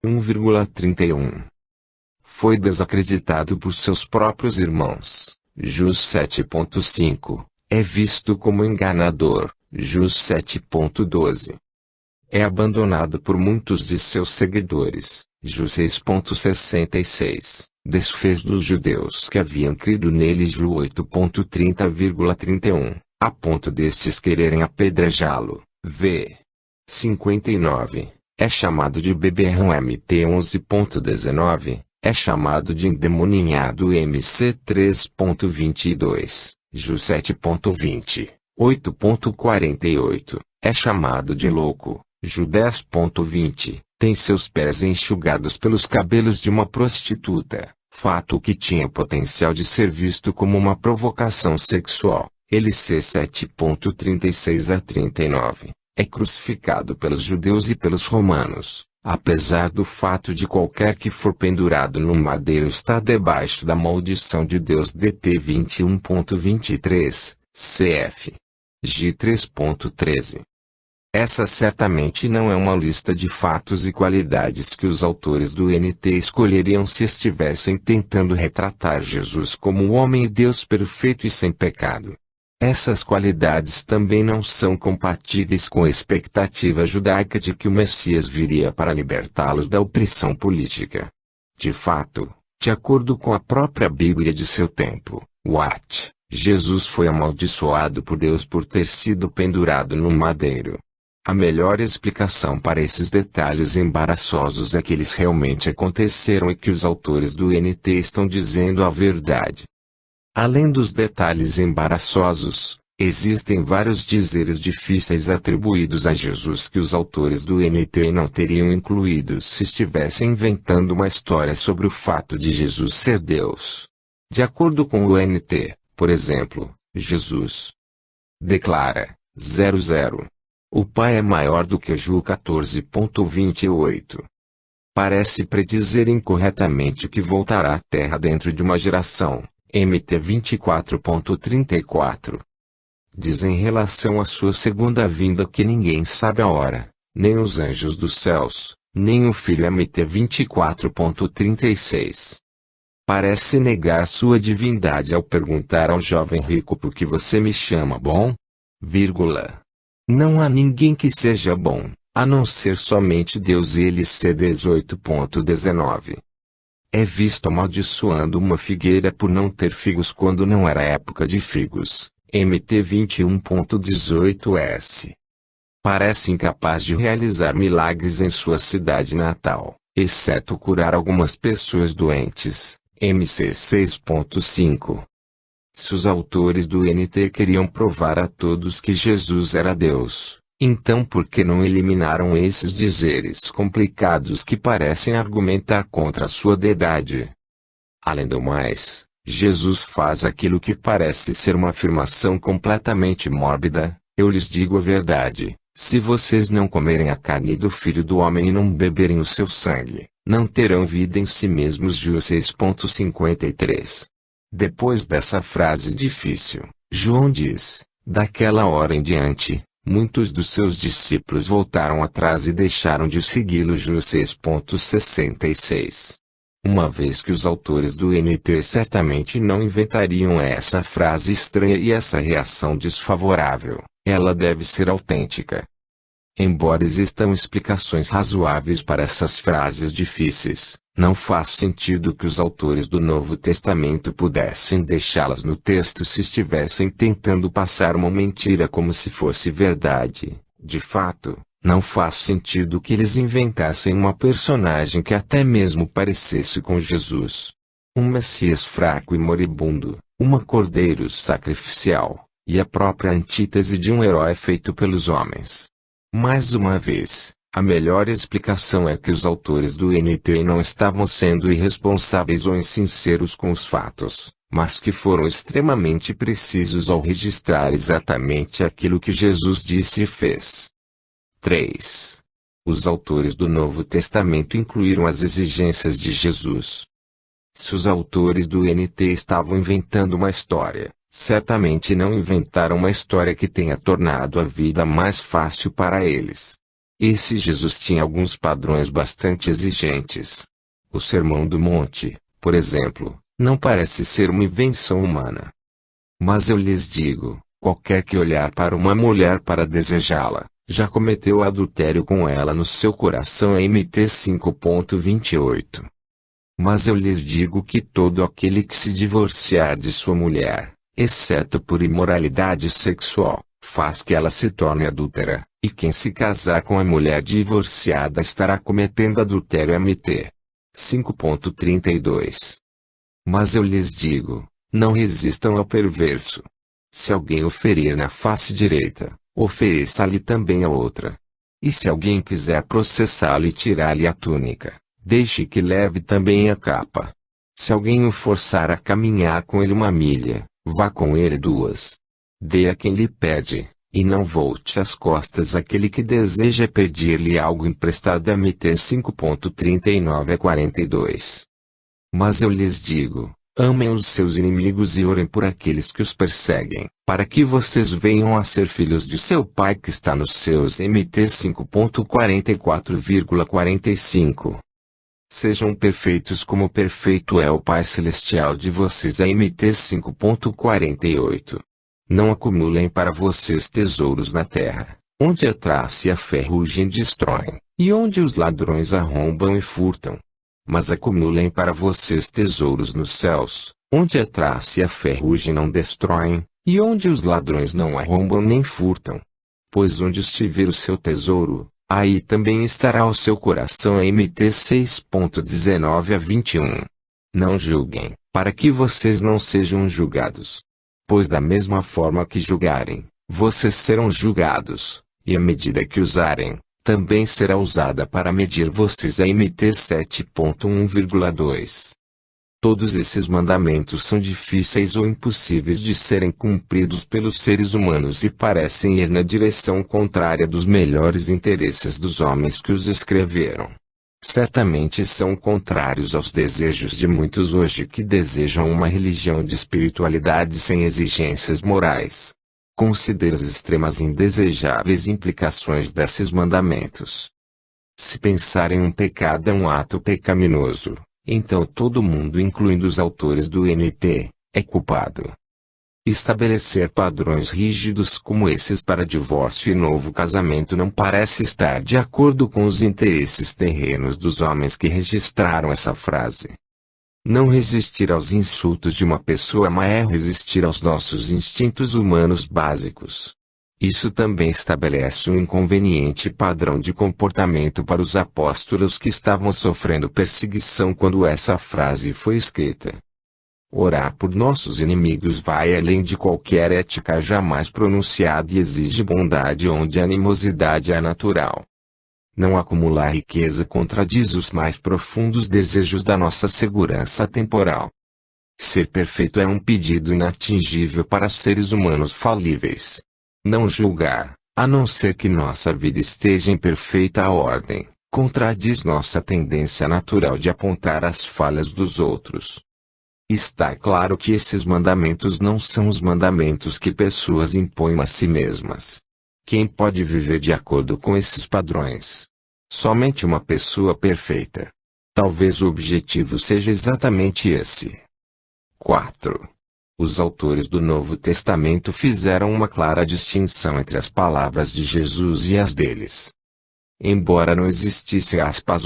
1,31. Foi desacreditado por seus próprios irmãos. Jus 7,5. É visto como enganador. Jus 7,12. É abandonado por muitos de seus seguidores. Jus 6,66. Desfez dos judeus que haviam crido nele. Ju 8,30,31. A ponto destes quererem apedrejá-lo. V. 59. É chamado de beberrão. MT 11,19. É chamado de endemoninhado. MC 3,22. Ju 7,20. 8,48. É chamado de louco. Ju 10,20. Tem seus pés enxugados pelos cabelos de uma prostituta, fato que tinha potencial de ser visto como uma provocação sexual. LC 7,36 a 39. É crucificado pelos judeus e pelos romanos, apesar do fato de qualquer que for pendurado no madeiro está debaixo da maldição de Deus. DT 21,23, cf. G 3,13. Essa certamente não é uma lista de fatos e qualidades que os autores do NT escolheriam se estivessem tentando retratar Jesus como um homem e Deus perfeito e sem pecado. Essas qualidades também não são compatíveis com a expectativa judaica de que o Messias viria para libertá-los da opressão política. De fato, de acordo com a própria Bíblia de seu tempo, Jesus foi amaldiçoado por Deus por ter sido pendurado no madeiro. A melhor explicação para esses detalhes embaraçosos é que eles realmente aconteceram e que os autores do NT estão dizendo a verdade. Além dos detalhes embaraçosos, existem vários dizeres difíceis atribuídos a Jesus que os autores do NT não teriam incluído se estivessem inventando uma história sobre o fato de Jesus ser Deus. De acordo com o NT, por exemplo, Jesus declara, 00. O Pai é maior do que Ju 14,28. Parece predizer incorretamente que voltará à Terra dentro de uma geração. MT 24,34. Diz em relação à sua segunda vinda que ninguém sabe a hora, nem os anjos dos céus, nem o Filho. MT 24,36. Parece negar sua divindade ao perguntar ao jovem rico por que você me chama bom? Não há ninguém que seja bom, a não ser somente Deus. LC 18,19. É visto amaldiçoando uma figueira por não ter figos quando não era época de figos. MT 21,18S. Parece incapaz de realizar milagres em sua cidade natal, exceto curar algumas pessoas doentes. MC 6,5. Se os autores do NT queriam provar a todos que Jesus era Deus, então por que não eliminaram esses dizeres complicados que parecem argumentar contra a sua deidade? Além do mais, Jesus faz aquilo que parece ser uma afirmação completamente mórbida. Eu lhes digo a verdade, se vocês não comerem a carne do Filho do Homem e não beberem o seu sangue, não terão vida em si mesmos. Ju 6,53. Depois dessa frase difícil, João diz, daquela hora em diante, muitos dos seus discípulos voltaram atrás e deixaram de segui-lo. Ju 6,66. Uma vez que os autores do NT certamente não inventariam essa frase estranha e essa reação desfavorável, ela deve ser autêntica. Embora existam explicações razoáveis para essas frases difíceis, não faz sentido que os autores do Novo Testamento pudessem deixá-las no texto se estivessem tentando passar uma mentira como se fosse verdade. De fato, não faz sentido que eles inventassem uma personagem que até mesmo parecesse com Jesus. Um Messias fraco e moribundo, uma cordeiro sacrificial, e a própria antítese de um herói feito pelos homens. Mais uma vez, a melhor explicação é que os autores do NT não estavam sendo irresponsáveis ou insinceros com os fatos, mas que foram extremamente precisos ao registrar exatamente aquilo que Jesus disse e fez. 3. Os autores do Novo Testamento incluíram as exigências de Jesus. Se os autores do NT estavam inventando uma história, certamente não inventaram uma história que tenha tornado a vida mais fácil para eles. Esse Jesus tinha alguns padrões bastante exigentes. O Sermão do Monte, por exemplo, não parece ser uma invenção humana. Mas eu lhes digo, qualquer que olhar para uma mulher para desejá-la, já cometeu adultério com ela no seu coração. MT 5.28. Mas eu lhes digo que todo aquele que se divorciar de sua mulher, exceto por imoralidade sexual, faz que ela se torne adúltera, e quem se casar com a mulher divorciada estará cometendo adultério. MT 5.32. Mas eu lhes digo, não resistam ao perverso. Se alguém o ferir na face direita, ofereça-lhe também a outra. E se alguém quiser processá-lo e tirar-lhe a túnica, deixe que leve também a capa. Se alguém o forçar a caminhar com ele 1 milha, vá com ele 2. Dê a quem lhe pede, e não volte as costas àquele que deseja pedir-lhe algo emprestado. MT 5.39 a 42. Mas eu lhes digo, amem os seus inimigos e orem por aqueles que os perseguem, para que vocês venham a ser filhos de seu Pai que está nos céus. MT 5.44,45. Sejam perfeitos como perfeito é o Pai Celestial de vocês. MT 5.48. Não acumulem para vocês tesouros na terra, onde a traça e a ferrugem destroem, e onde os ladrões arrombam e furtam. Mas acumulem para vocês tesouros nos céus, onde a traça e a ferrugem não destroem, e onde os ladrões não arrombam nem furtam. Pois onde estiver o seu tesouro, aí também estará o seu coração. MT 6.19 a 21. Não julguem, para que vocês não sejam julgados. Pois da mesma forma que julgarem, vocês serão julgados, e a medida que usarem, também será usada para medir vocês. MT 7.1,2. Todos esses mandamentos são difíceis ou impossíveis de serem cumpridos pelos seres humanos e parecem ir na direção contrária dos melhores interesses dos homens que os escreveram. Certamente são contrários aos desejos de muitos hoje que desejam uma religião de espiritualidade sem exigências morais. Considere as extremas e indesejáveis implicações desses mandamentos. Se pensar em um pecado é um ato pecaminoso, então todo mundo, incluindo os autores do NT, é culpado. Estabelecer padrões rígidos como esses para divórcio e novo casamento não parece estar de acordo com os interesses terrenos dos homens que registraram essa frase. Não resistir aos insultos de uma pessoa má é resistir aos nossos instintos humanos básicos. Isso também estabelece um inconveniente padrão de comportamento para os apóstolos que estavam sofrendo perseguição quando essa frase foi escrita. Orar por nossos inimigos vai além de qualquer ética jamais pronunciada e exige bondade onde a animosidade é natural. Não acumular riqueza contradiz os mais profundos desejos da nossa segurança temporal. Ser perfeito é um pedido inatingível para seres humanos falíveis. Não julgar, a não ser que nossa vida esteja em perfeita ordem, contradiz nossa tendência natural de apontar as falhas dos outros. Está claro que esses mandamentos não são os mandamentos que pessoas impõem a si mesmas. Quem pode viver de acordo com esses padrões? Somente uma pessoa perfeita. Talvez o objetivo seja exatamente esse. 4. Os autores do Novo Testamento fizeram uma clara distinção entre as palavras de Jesus e as deles. Embora não existisse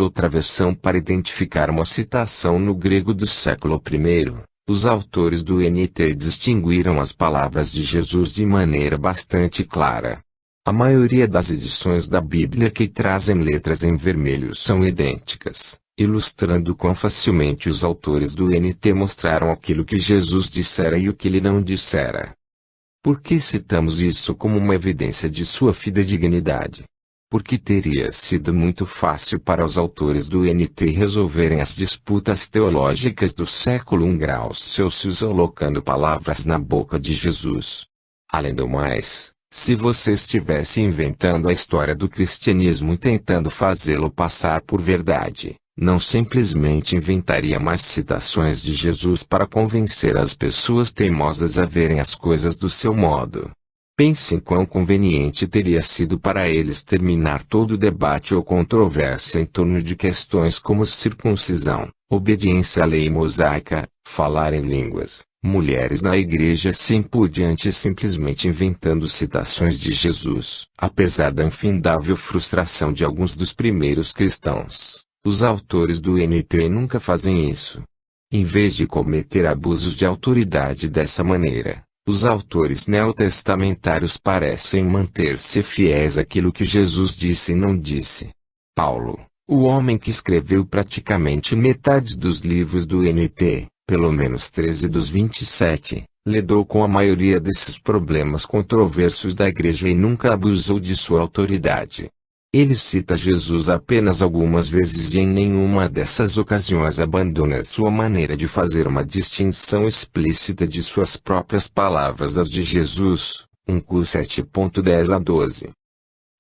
outra versão para identificar uma citação no grego do século I, os autores do NT distinguiram as palavras de Jesus de maneira bastante clara. A maioria das edições da Bíblia que trazem letras em vermelho são idênticas, ilustrando quão facilmente os autores do NT mostraram aquilo que Jesus dissera e o que ele não dissera. Por que citamos isso como uma evidência de sua fidedignidade? Porque teria sido muito fácil para os autores do NT resolverem as disputas teológicas do século I°C colocando palavras na boca de Jesus. Além do mais, se você estivesse inventando a história do cristianismo e tentando fazê-lo passar por verdade, não simplesmente inventaria mais citações de Jesus para convencer as pessoas teimosas a verem as coisas do seu modo. Pense em quão conveniente teria sido para eles terminar todo o debate ou controvérsia em torno de questões como circuncisão, obediência à lei mosaica, falar em línguas, mulheres na igreja assim por diante, simplesmente inventando citações de Jesus. Apesar da infindável frustração de alguns dos primeiros cristãos, os autores do NT nunca fazem isso. Em vez de cometer abusos de autoridade dessa maneira, os autores neotestamentários parecem manter-se fiéis àquilo que Jesus disse e não disse. Paulo, o homem que escreveu praticamente metade dos livros do NT, pelo menos 13 dos 27, lidou com a maioria desses problemas controversos da igreja e nunca abusou de sua autoridade. Ele cita Jesus apenas algumas vezes e em nenhuma dessas ocasiões abandona sua maneira de fazer uma distinção explícita de suas próprias palavras das de Jesus, 1 Cor 7.10 a 12.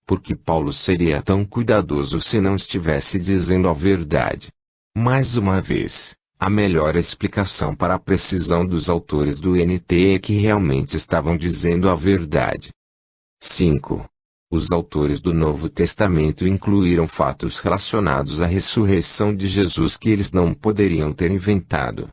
Por que Paulo seria tão cuidadoso se não estivesse dizendo a verdade? Mais uma vez, a melhor explicação para a precisão dos autores do NT é que realmente estavam dizendo a verdade. 5. Os autores do Novo Testamento incluíram fatos relacionados à ressurreição de Jesus que eles não poderiam ter inventado.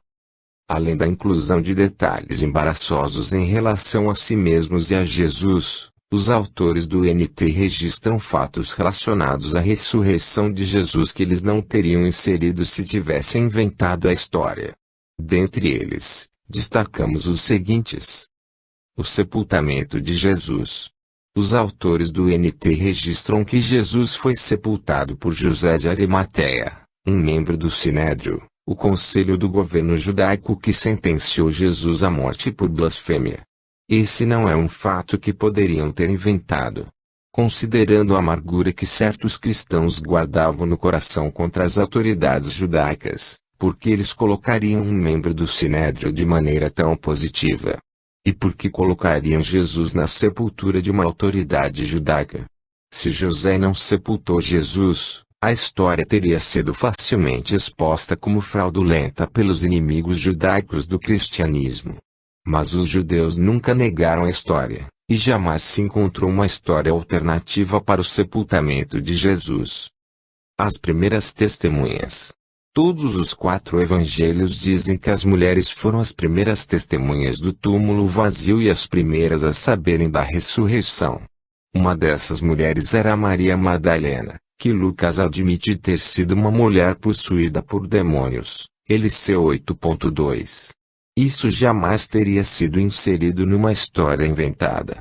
Além da inclusão de detalhes embaraçosos em relação a si mesmos e a Jesus, os autores do NT registram fatos relacionados à ressurreição de Jesus que eles não teriam inserido se tivessem inventado a história. Dentre eles, destacamos os seguintes: o sepultamento de Jesus. Os autores do NT registram que Jesus foi sepultado por José de Arimateia, um membro do Sinédrio, o conselho do governo judaico que sentenciou Jesus à morte por blasfêmia. Esse não é um fato que poderiam ter inventado. Considerando a amargura que certos cristãos guardavam no coração contra as autoridades judaicas, por que eles colocariam um membro do Sinédrio de maneira tão positiva? E por que colocariam Jesus na sepultura de uma autoridade judaica? Se José não sepultou Jesus, a história teria sido facilmente exposta como fraudulenta pelos inimigos judaicos do cristianismo. Mas os judeus nunca negaram a história, e jamais se encontrou uma história alternativa para o sepultamento de Jesus. As primeiras testemunhas. Todos os 4 evangelhos dizem que as mulheres foram as primeiras testemunhas do túmulo vazio e as primeiras a saberem da ressurreição. Uma dessas mulheres era Maria Madalena, que Lucas admite ter sido uma mulher possuída por demônios, Eliseu 8.2. Isso jamais teria sido inserido numa história inventada.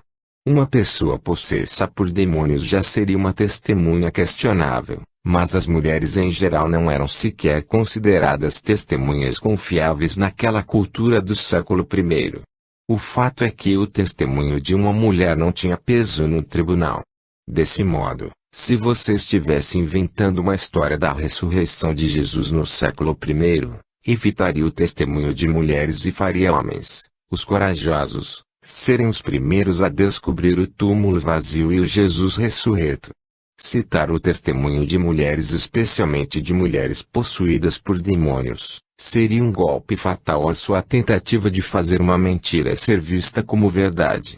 Uma pessoa possessa por demônios já seria uma testemunha questionável. Mas as mulheres em geral não eram sequer consideradas testemunhas confiáveis naquela cultura do século I. O fato é que o testemunho de uma mulher não tinha peso no tribunal. Desse modo, se você estivesse inventando uma história da ressurreição de Jesus no século I, evitaria o testemunho de mulheres e faria homens, os corajosos, serem os primeiros a descobrir o túmulo vazio e o Jesus ressurreto. Citar o testemunho de mulheres, especialmente de mulheres possuídas por demônios, seria um golpe fatal à sua tentativa de fazer uma mentira ser vista como verdade.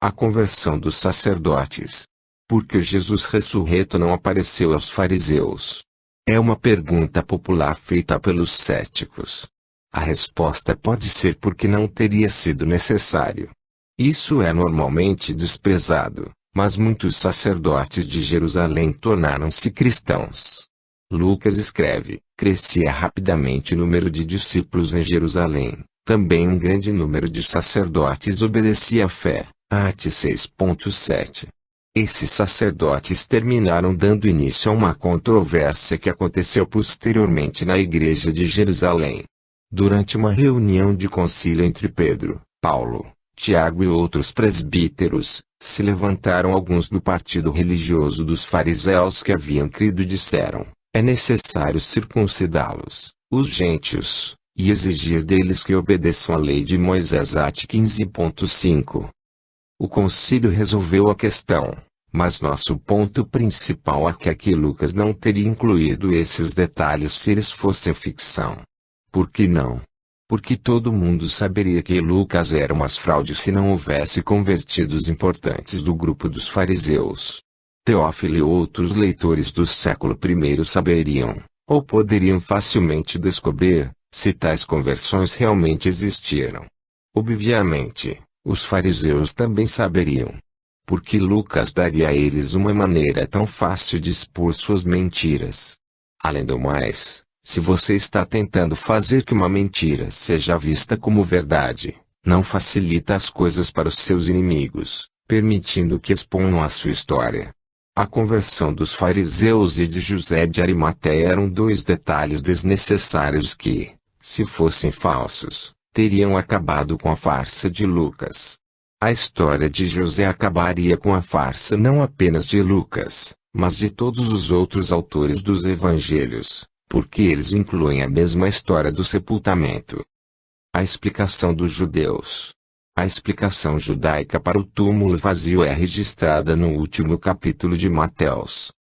A conversão dos sacerdotes. Por que Jesus ressurreto não apareceu aos fariseus? É uma pergunta popular feita pelos céticos. A resposta pode ser porque não teria sido necessário. Isso é normalmente desprezado. Mas muitos sacerdotes de Jerusalém tornaram-se cristãos. Lucas escreve: crescia rapidamente o número de discípulos em Jerusalém. Também um grande número de sacerdotes obedecia à fé. Atos 6.7. Esses sacerdotes terminaram dando início a uma controvérsia que aconteceu posteriormente na igreja de Jerusalém. Durante uma reunião de concílio entre Pedro, Paulo, Tiago e outros presbíteros, se levantaram alguns do partido religioso dos fariseus que haviam crido e disseram: é necessário circuncidá-los, os gentios, e exigir deles que obedeçam à lei de Moisés. Atos 15.5. O concílio resolveu a questão, mas nosso ponto principal é que aqui Lucas não teria incluído esses detalhes se eles fossem ficção. Por que não? Porque todo mundo saberia que Lucas era umas fraudes se não houvesse convertidos importantes do grupo dos fariseus. Teófilo e outros leitores do século I saberiam, ou poderiam facilmente descobrir, se tais conversões realmente existiram. Obviamente, os fariseus também saberiam. Porque Lucas daria a eles uma maneira tão fácil de expor suas mentiras. Além do mais, se você está tentando fazer que uma mentira seja vista como verdade, não facilita as coisas para os seus inimigos, permitindo que exponham a sua história. A conversão dos fariseus e de José de Arimateia eram dois detalhes desnecessários que, se fossem falsos, teriam acabado com a farsa de Lucas. A história de José acabaria com a farsa não apenas de Lucas, mas de todos os outros autores dos evangelhos, porque eles incluem a mesma história do sepultamento. A explicação dos judeus. A explicação judaica para o túmulo vazio é registrada no último capítulo de Mateus.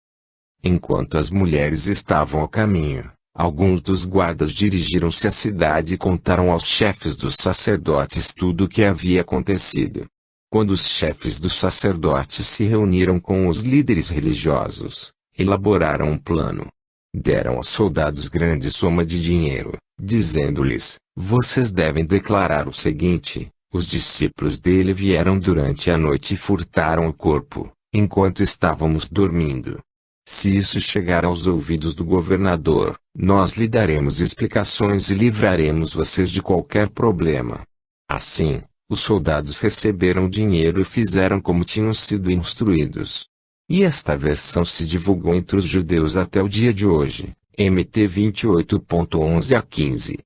Enquanto as mulheres estavam a caminho, alguns dos guardas dirigiram-se à cidade e contaram aos chefes dos sacerdotes tudo o que havia acontecido. Quando os chefes dos sacerdotes se reuniram com os líderes religiosos, elaboraram um plano. Deram aos soldados grande soma de dinheiro, dizendo-lhes: vocês devem declarar o seguinte: os discípulos dele vieram durante a noite e furtaram o corpo, enquanto estávamos dormindo. Se isso chegar aos ouvidos do governador, nós lhe daremos explicações e livraremos vocês de qualquer problema. Assim, os soldados receberam dinheiro e fizeram como tinham sido instruídos. E esta versão se divulgou entre os judeus até o dia de hoje, MT 28.11 a 15.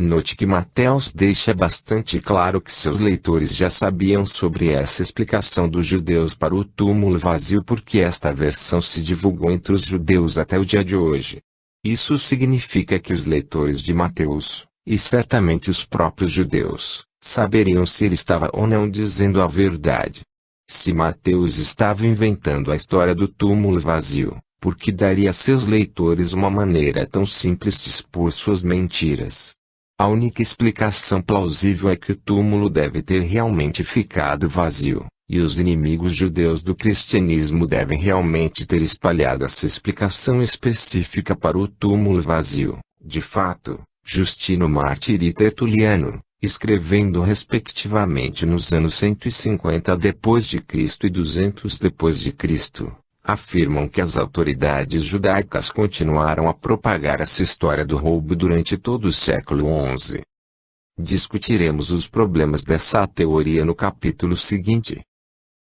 Note que Mateus deixa bastante claro que seus leitores já sabiam sobre essa explicação dos judeus para o túmulo vazio porque esta versão se divulgou entre os judeus até o dia de hoje. Isso significa que os leitores de Mateus, e certamente os próprios judeus, saberiam se ele estava ou não dizendo a verdade. Se Mateus estava inventando a história do túmulo vazio, por que daria a seus leitores uma maneira tão simples de expor suas mentiras? A única explicação plausível é que o túmulo deve ter realmente ficado vazio, e os inimigos judeus do cristianismo devem realmente ter espalhado essa explicação específica para o túmulo vazio. De fato, Justino Mártir e Tertuliano, escrevendo respectivamente nos anos 150 d.C. e 200 d.C., afirmam que as autoridades judaicas continuaram a propagar essa história do roubo durante todo o século XI. Discutiremos os problemas dessa teoria no capítulo seguinte.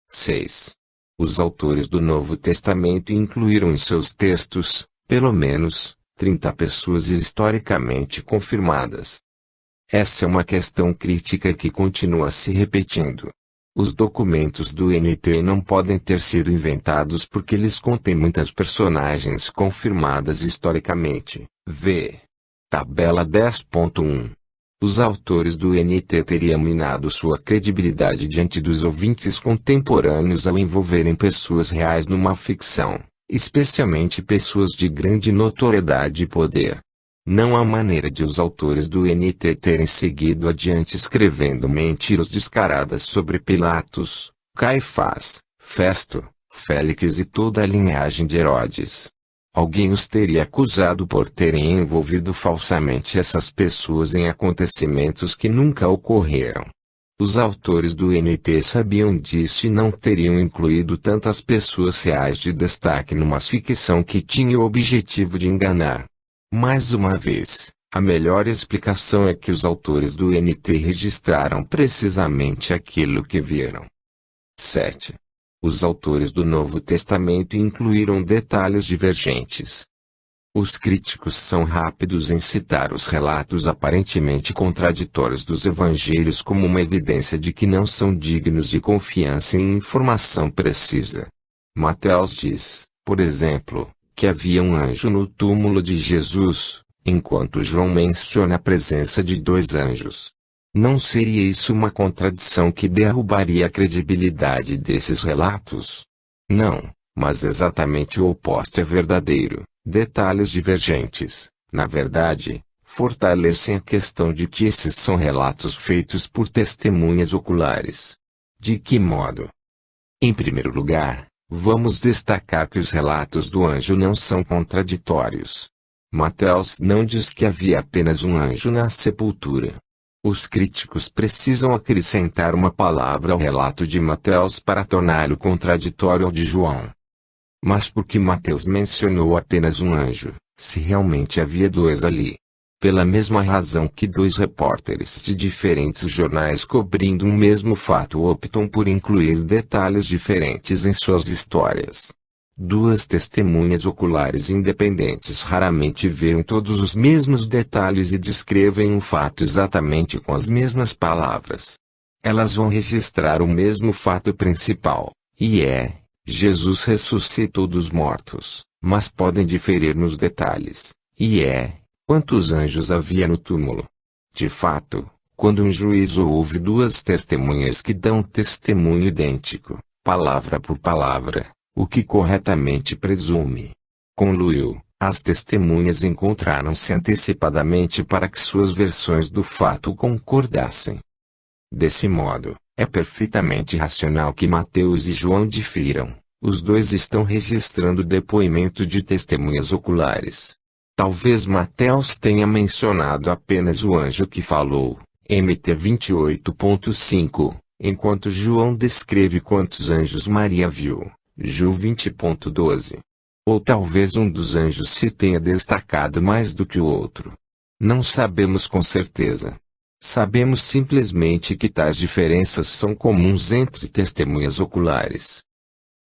6. Os autores do Novo Testamento incluíram em seus textos, pelo menos, 30 pessoas historicamente confirmadas. Essa é uma questão crítica que continua se repetindo. Os documentos do NT não podem ter sido inventados porque eles contêm muitas personagens confirmadas historicamente. V. Tabela 10.1. Os autores do NT teriam minado sua credibilidade diante dos ouvintes contemporâneos ao envolverem pessoas reais numa ficção, especialmente pessoas de grande notoriedade e poder. Não há maneira de os autores do NT terem seguido adiante escrevendo mentiras descaradas sobre Pilatos, Caifás, Festo, Félix e toda a linhagem de Herodes. Alguém os teria acusado por terem envolvido falsamente essas pessoas em acontecimentos que nunca ocorreram. Os autores do NT sabiam disso e não teriam incluído tantas pessoas reais de destaque numa ficção que tinha o objetivo de enganar. Mais uma vez, a melhor explicação é que os autores do NT registraram precisamente aquilo que viram. 7. Os autores do Novo Testamento incluíram detalhes divergentes. Os críticos são rápidos em citar os relatos aparentemente contraditórios dos evangelhos como uma evidência de que não são dignos de confiança em informação precisa. Mateus diz, por exemplo, que havia um anjo no túmulo de Jesus, enquanto João menciona a presença de 2 anjos. Não seria isso uma contradição que derrubaria a credibilidade desses relatos? Não, mas exatamente o oposto é verdadeiro. Detalhes divergentes, na verdade, fortalecem a questão de que esses são relatos feitos por testemunhas oculares. De que modo? Em primeiro lugar, vamos destacar que os relatos do anjo não são contraditórios. Mateus não diz que havia apenas um anjo na sepultura. Os críticos precisam acrescentar uma palavra ao relato de Mateus para torná-lo contraditório ao de João. Mas por que Mateus mencionou apenas um anjo, se realmente havia dois ali? Pela mesma razão que dois repórteres de diferentes jornais cobrindo um mesmo fato optam por incluir detalhes diferentes em suas histórias. Duas testemunhas oculares independentes raramente veem todos os mesmos detalhes e descrevem um fato exatamente com as mesmas palavras. Elas vão registrar o mesmo fato principal, e é: Jesus ressuscitou dos mortos, mas podem diferir nos detalhes, e é: quantos anjos havia no túmulo? De fato, quando um juiz ouve duas testemunhas que dão testemunho idêntico, palavra por palavra, o que corretamente presume? Concluiu: as testemunhas encontraram-se antecipadamente para que suas versões do fato concordassem. Desse modo, é perfeitamente racional que Mateus e João difiram. Os dois estão registrando o depoimento de testemunhas oculares. Talvez Mateus tenha mencionado apenas o anjo que falou, MT 28.5, enquanto João descreve quantos anjos Maria viu, Ju 20.12. Ou talvez um dos anjos se tenha destacado mais do que o outro. Não sabemos com certeza. Sabemos simplesmente que tais diferenças são comuns entre testemunhas oculares.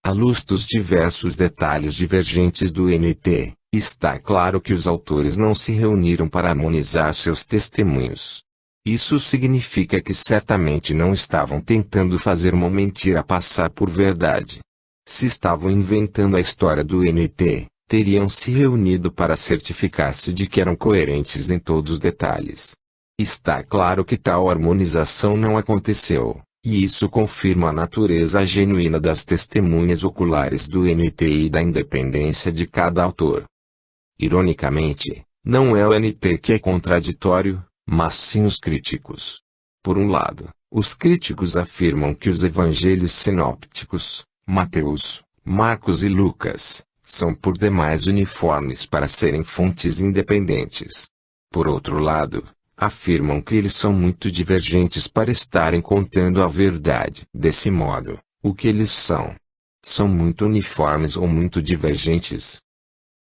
À luz dos diversos detalhes divergentes do NT, está claro que os autores não se reuniram para harmonizar seus testemunhos. Isso significa que certamente não estavam tentando fazer uma mentira passar por verdade. Se estavam inventando a história do NT, teriam se reunido para certificar-se de que eram coerentes em todos os detalhes. Está claro que tal harmonização não aconteceu, e isso confirma a natureza genuína das testemunhas oculares do NT e da independência de cada autor. Ironicamente, não é o NT que é contraditório, mas sim os críticos. Por um lado, os críticos afirmam que os evangelhos sinópticos, Mateus, Marcos e Lucas, são por demais uniformes para serem fontes independentes. Por outro lado, afirmam que eles são muito divergentes para estarem contando a verdade. Desse modo, o que eles são? São muito uniformes ou muito divergentes?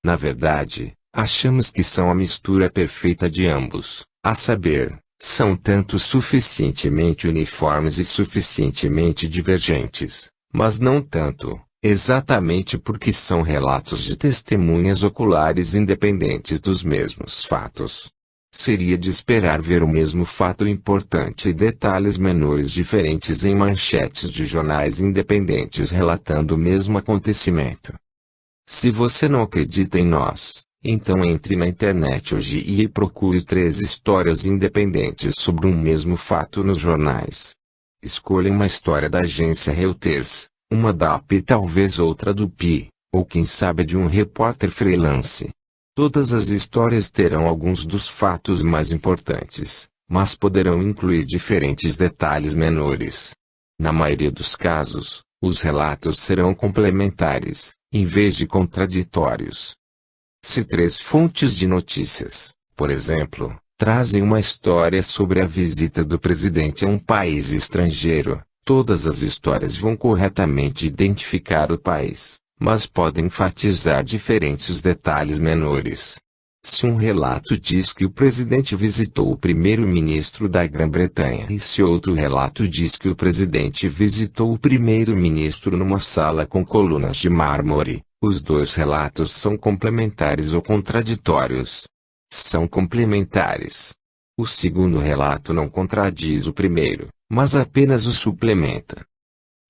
Na verdade, achamos que são a mistura perfeita de ambos, a saber, são tanto suficientemente uniformes e suficientemente divergentes, mas não tanto, exatamente porque são relatos de testemunhas oculares independentes dos mesmos fatos. Seria de esperar ver o mesmo fato importante e detalhes menores diferentes em manchetes de jornais independentes relatando o mesmo acontecimento. Se você não acredita em nós, então entre na internet hoje e procure 3 histórias independentes sobre um mesmo fato nos jornais. Escolha uma história da agência Reuters, uma da AP e talvez outra do PI, ou quem sabe de um repórter freelance. Todas as histórias terão alguns dos fatos mais importantes, mas poderão incluir diferentes detalhes menores. Na maioria dos casos, os relatos serão complementares, em vez de contraditórios. Se 3 fontes de notícias, por exemplo, trazem uma história sobre a visita do presidente a um país estrangeiro, todas as histórias vão corretamente identificar o país, mas podem enfatizar diferentes detalhes menores. Se um relato diz que o presidente visitou o primeiro-ministro da Grã-Bretanha e se outro relato diz que o presidente visitou o primeiro-ministro numa sala com colunas de mármore, os 2 relatos são complementares ou contraditórios. São complementares. O segundo relato não contradiz o primeiro, mas apenas o suplementa.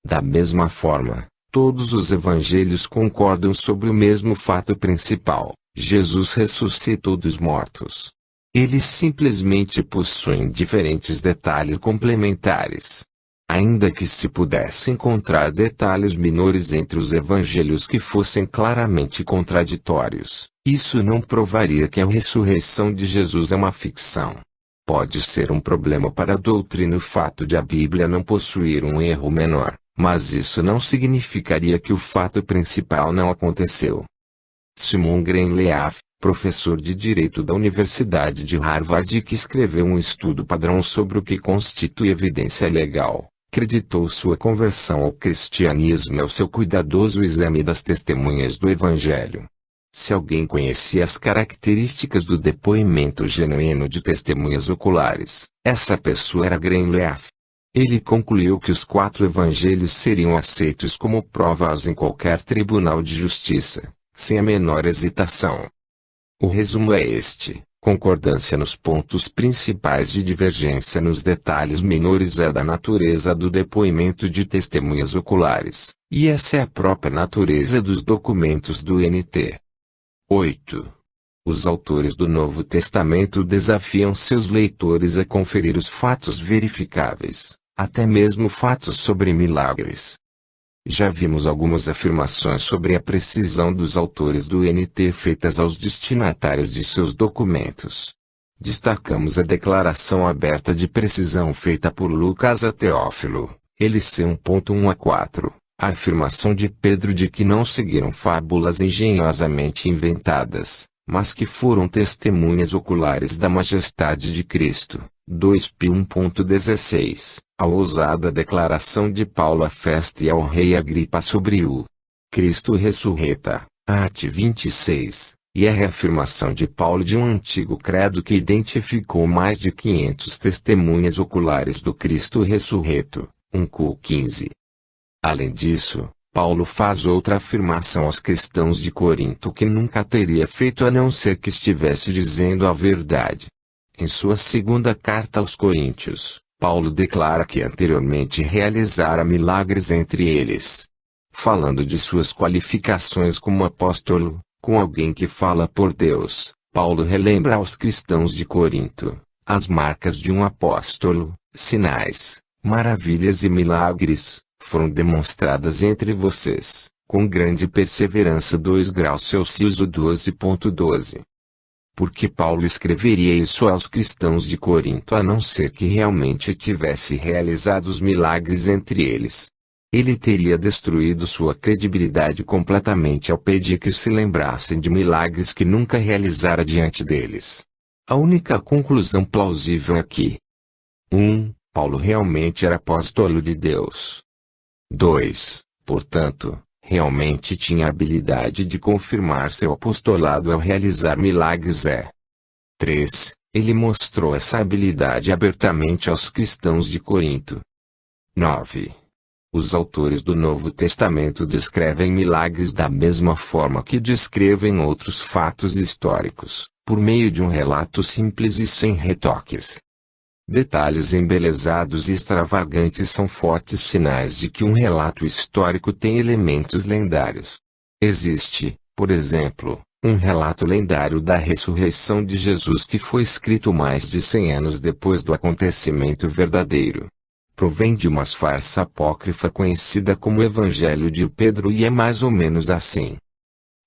Da mesma forma, todos os evangelhos concordam sobre o mesmo fato principal: Jesus ressuscitou dos mortos. Eles simplesmente possuem diferentes detalhes complementares. Ainda que se pudesse encontrar detalhes menores entre os evangelhos que fossem claramente contraditórios, isso não provaria que a ressurreição de Jesus é uma ficção. Pode ser um problema para a doutrina o fato de a Bíblia não possuir um erro menor, mas isso não significaria que o fato principal não aconteceu. Simon Greenleaf, professor de Direito da Universidade de Harvard que escreveu um estudo padrão sobre o que constitui evidência legal, creditou sua conversão ao cristianismo ao seu cuidadoso exame das testemunhas do Evangelho. Se alguém conhecia as características do depoimento genuíno de testemunhas oculares, essa pessoa era Greenleaf. Ele concluiu que os 4 evangelhos seriam aceitos como provas em qualquer tribunal de justiça, sem a menor hesitação. O resumo é este: concordância nos pontos principais e divergência nos detalhes menores é da natureza do depoimento de testemunhas oculares, e essa é a própria natureza dos documentos do NT. 8. Os autores do Novo Testamento desafiam seus leitores a conferir os fatos verificáveis, até mesmo fatos sobre milagres. Já vimos algumas afirmações sobre a precisão dos autores do NT feitas aos destinatários de seus documentos. Destacamos a declaração aberta de precisão feita por Lucas a Teófilo, LC 1.1 a 4. A afirmação de Pedro de que não seguiram fábulas engenhosamente inventadas, mas que foram testemunhas oculares da majestade de Cristo, 2 Pio 1.16, a ousada declaração de Paulo à Festa e ao rei Agripa sobre o Cristo ressurreta, At 26, e a reafirmação de Paulo de um antigo credo que identificou mais de 500 testemunhas oculares do Cristo ressurreto, 1 Cu 15. Além disso, Paulo faz outra afirmação aos cristãos de Corinto que nunca teria feito a não ser que estivesse dizendo a verdade. Em sua segunda carta aos Coríntios, Paulo declara que anteriormente realizara milagres entre eles. Falando de suas qualificações como apóstolo, com alguém que fala por Deus, Paulo relembra aos cristãos de Corinto as marcas de um apóstolo: sinais, maravilhas e milagres foram demonstradas entre vocês, com grande perseverança. 2 graus Celsius 12.12. Por que Paulo escreveria isso aos cristãos de Corinto a não ser que realmente tivesse realizado os milagres entre eles? Ele teria destruído sua credibilidade completamente ao pedir que se lembrassem de milagres que nunca realizara diante deles. A única conclusão plausível é que 1. Paulo realmente era apóstolo de Deus. 2. Portanto, realmente tinha a habilidade de confirmar seu apostolado ao realizar milagres. 3. Ele mostrou essa habilidade abertamente aos cristãos de Corinto. 9. Os autores do Novo Testamento descrevem milagres da mesma forma que descrevem outros fatos históricos, por meio de um relato simples e sem retoques. Detalhes embelezados e extravagantes são fortes sinais de que um relato histórico tem elementos lendários. Existe, por exemplo, um relato lendário da ressurreição de Jesus que foi escrito mais de 100 anos depois do acontecimento verdadeiro. Provém de uma farsa apócrifa conhecida como Evangelho de Pedro e é mais ou menos assim.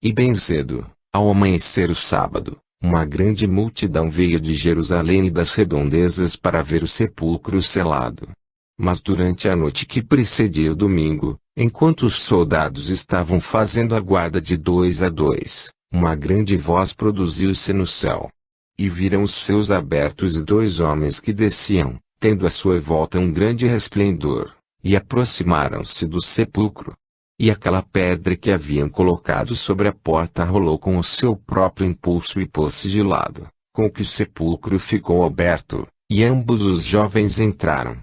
E bem cedo, ao amanhecer o sábado, uma grande multidão veio de Jerusalém e das redondezas para ver o sepulcro selado. Mas durante a noite que precedia o domingo, enquanto os soldados estavam fazendo a guarda de 2 a 2, uma grande voz produziu-se no céu. E viram os céus abertos e 2 homens que desciam, tendo à sua volta um grande resplendor, e aproximaram-se do sepulcro. E aquela pedra que haviam colocado sobre a porta rolou com o seu próprio impulso e pôs-se de lado, com que o sepulcro ficou aberto, e ambos os jovens entraram.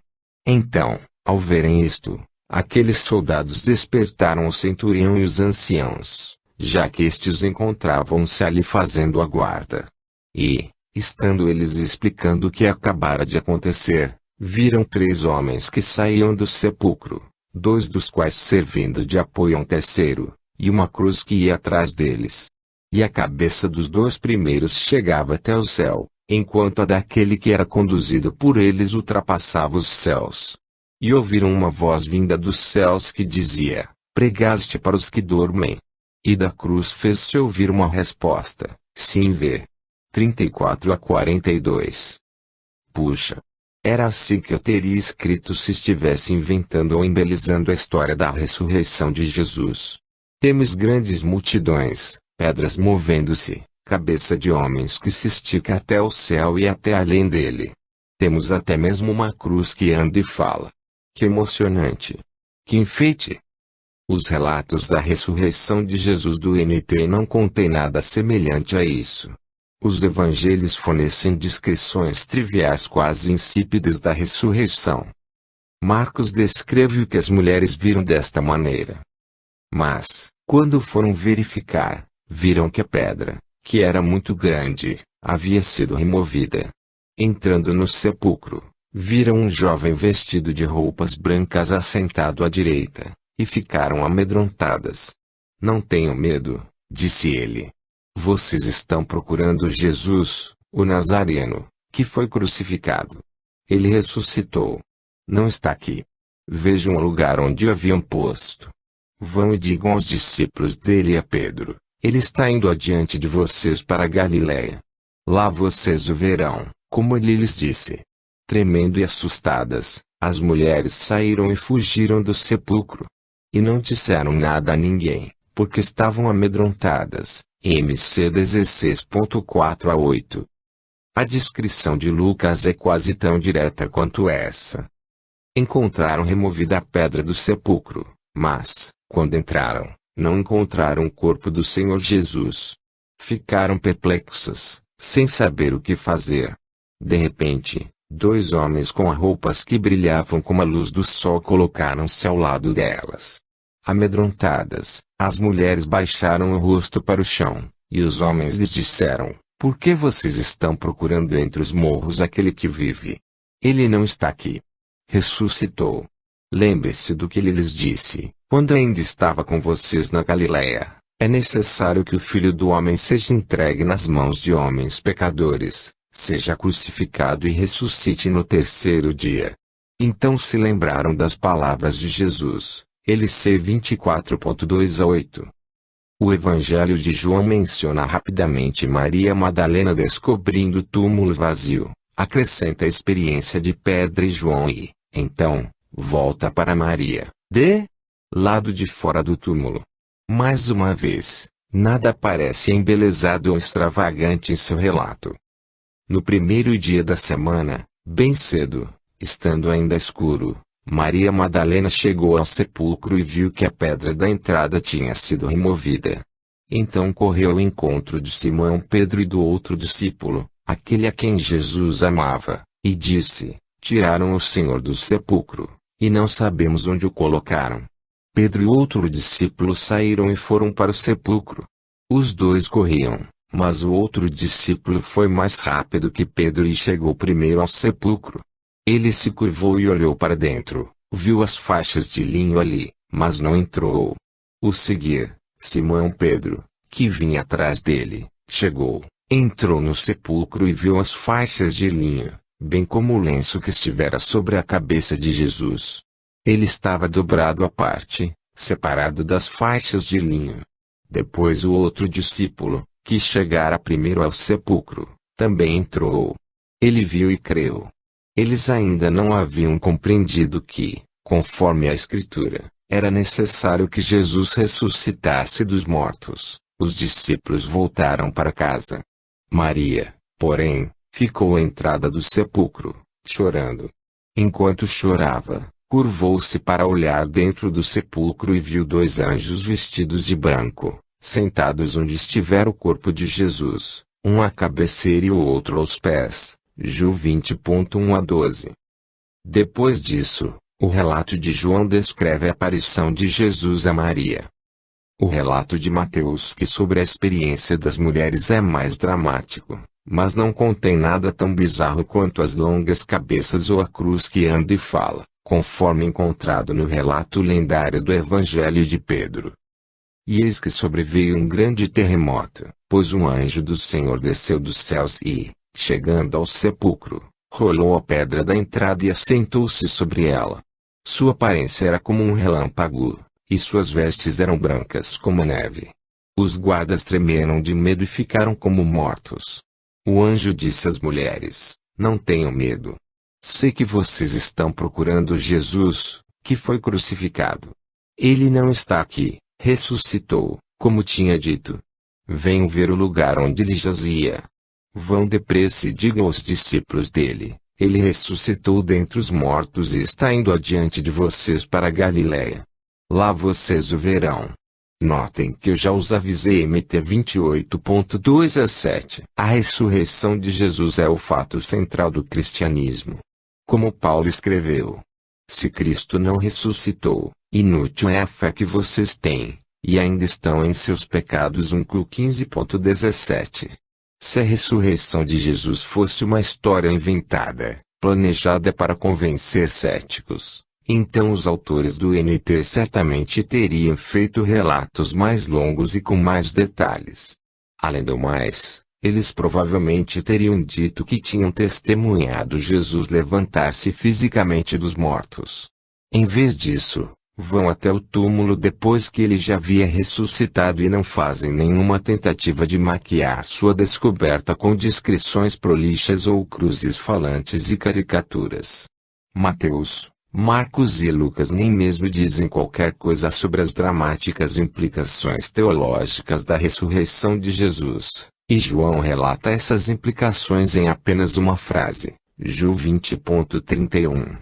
Então, ao verem isto, aqueles soldados despertaram o centurião e os anciãos, já que estes encontravam-se ali fazendo a guarda. E, estando eles explicando o que acabara de acontecer, viram 3 homens que saíam do sepulcro, 2 dos quais servindo de apoio a um terceiro, e uma cruz que ia atrás deles. E a cabeça dos 2 primeiros chegava até o céu, enquanto a daquele que era conduzido por eles ultrapassava os céus. E ouviram uma voz vinda dos céus que dizia: Pregaste para os que dormem. E da cruz fez-se ouvir uma resposta: Sim, vê. 34 a 42. Puxa! Era assim que eu teria escrito se estivesse inventando ou embelezando a história da ressurreição de Jesus. Temos grandes multidões, pedras movendo-se, cabeça de homens que se estica até o céu e até além dele. Temos até mesmo uma cruz que anda e fala. Que emocionante! Que enfeite! Os relatos da ressurreição de Jesus do NT não contêm nada semelhante a isso. Os evangelhos fornecem descrições triviais quase insípidas da ressurreição. Marcos descreve o que as mulheres viram desta maneira. Mas, quando foram verificar, viram que a pedra, que era muito grande, havia sido removida. Entrando no sepulcro, viram um jovem vestido de roupas brancas assentado à direita, e ficaram amedrontadas. Não tenham medo, disse ele. Vocês estão procurando Jesus, o Nazareno, que foi crucificado. Ele ressuscitou. Não está aqui. Vejam o lugar onde o haviam posto. Vão e digam aos discípulos dele e a Pedro: ele está indo adiante de vocês para a Galiléia. Lá vocês o verão, como ele lhes disse. Tremendo e assustadas, as mulheres saíram e fugiram do sepulcro. E não disseram nada a ninguém, porque estavam amedrontadas. MC 16.4 a 8. A descrição de Lucas é quase tão direta quanto essa. Encontraram removida a pedra do sepulcro, mas, quando entraram, não encontraram o corpo do Senhor Jesus. Ficaram perplexas, sem saber o que fazer. De repente, dois homens com roupas que brilhavam como a luz do sol colocaram-se ao lado delas. Amedrontadas, as mulheres baixaram o rosto para o chão, e os homens lhes disseram: Por que vocês estão procurando entre os morros aquele que vive? Ele não está aqui. Ressuscitou. Lembre-se do que ele lhes disse, quando ainda estava com vocês na Galiléia. É necessário que o Filho do Homem seja entregue nas mãos de homens pecadores, seja crucificado e ressuscite no terceiro dia. Então se lembraram das palavras de Jesus. LC 24.2 a 8. O Evangelho de João menciona rapidamente Maria Madalena descobrindo o túmulo vazio, acrescenta a experiência de Pedro e João e, então, volta para Maria, de lado de fora do túmulo. Mais uma vez, nada parece embelezado ou extravagante em seu relato. No primeiro dia da semana, bem cedo, estando ainda escuro, Maria Madalena chegou ao sepulcro e viu que a pedra da entrada tinha sido removida. Então correu ao encontro de Simão Pedro e do outro discípulo, aquele a quem Jesus amava, e disse: Tiraram o Senhor do sepulcro, e não sabemos onde o colocaram. Pedro e outro discípulo saíram e foram para o sepulcro. Os dois corriam, mas o outro discípulo foi mais rápido que Pedro e chegou primeiro ao sepulcro. Ele se curvou e olhou para dentro, viu as faixas de linho ali, mas não entrou. O seguir, Simão Pedro, que vinha atrás dele, chegou, entrou no sepulcro e viu as faixas de linho, bem como o lenço que estivera sobre a cabeça de Jesus. Ele estava dobrado à parte, separado das faixas de linho. Depois o outro discípulo, que chegara primeiro ao sepulcro, também entrou. Ele viu e creu. Eles ainda não haviam compreendido que, conforme a Escritura, era necessário que Jesus ressuscitasse dos mortos. Os discípulos voltaram para casa. Maria, porém, ficou à entrada do sepulcro, chorando. Enquanto chorava, curvou-se para olhar dentro do sepulcro e viu dois anjos vestidos de branco, sentados onde estivera o corpo de Jesus, um à cabeceira e o outro aos pés. Ju 20.1 a 12. Depois disso, o relato de João descreve a aparição de Jesus a Maria. O relato de Mateus sobre a experiência das mulheres é mais dramático, mas não contém nada tão bizarro quanto as longas cabeças ou a cruz que anda e fala, conforme encontrado no relato lendário do Evangelho de Pedro. E eis que sobreveio um grande terremoto, pois um anjo do Senhor desceu dos céus e, chegando ao sepulcro, rolou a pedra da entrada e assentou-se sobre ela. Sua aparência era como um relâmpago, e suas vestes eram brancas como neve. Os guardas tremeram de medo e ficaram como mortos. O anjo disse às mulheres: Não tenham medo. Sei que vocês estão procurando Jesus, que foi crucificado. Ele não está aqui, ressuscitou, como tinha dito. Venham ver o lugar onde ele jazia. Vão depressa e digam aos discípulos dele: Ele ressuscitou dentre os mortos e está indo adiante de vocês para Galiléia. Lá vocês o verão. Notem que eu já os avisei. MT 28.2 a 7. A ressurreição de Jesus é o fato central do cristianismo. Como Paulo escreveu: Se Cristo não ressuscitou, inútil é a fé que vocês têm, e ainda estão em seus pecados. 1 Cor 15.17. Se a ressurreição de Jesus fosse uma história inventada, planejada para convencer céticos, então os autores do NT certamente teriam feito relatos mais longos e com mais detalhes. Além do mais, eles provavelmente teriam dito que tinham testemunhado Jesus levantar-se fisicamente dos mortos. Em vez disso, vão até o túmulo depois que ele já havia ressuscitado e não fazem nenhuma tentativa de maquiar sua descoberta com descrições prolixas ou cruzes falantes e caricaturas. Mateus, Marcos e Lucas nem mesmo dizem qualquer coisa sobre as dramáticas implicações teológicas da ressurreição de Jesus, e João relata essas implicações em apenas uma frase, João 20.31.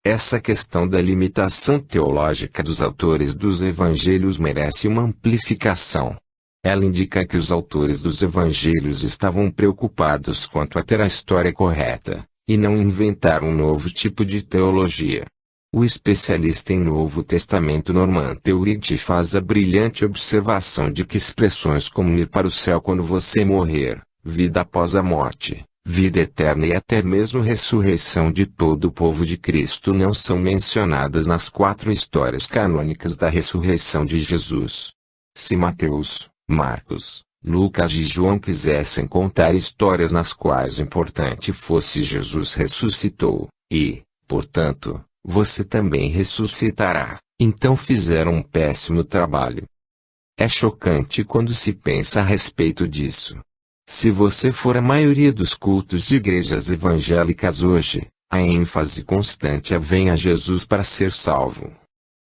Essa questão da limitação teológica dos autores dos evangelhos merece uma amplificação. Ela indica que os autores dos evangelhos estavam preocupados quanto a ter a história correta, e não inventar um novo tipo de teologia. O especialista em Novo Testamento Norman Teuright faz a brilhante observação de que expressões como ir para o céu quando você morrer, vida após a morte, vida eterna e até mesmo ressurreição de todo o povo de Cristo não são mencionadas nas 4 histórias canônicas da ressurreição de Jesus. Se Mateus, Marcos, Lucas e João quisessem contar histórias nas quais o importante fosse Jesus ressuscitou, e, portanto, você também ressuscitará, então fizeram um péssimo trabalho. É chocante quando se pensa a respeito disso. Se você for a maioria dos cultos de igrejas evangélicas hoje, a ênfase constante é venha Jesus para ser salvo.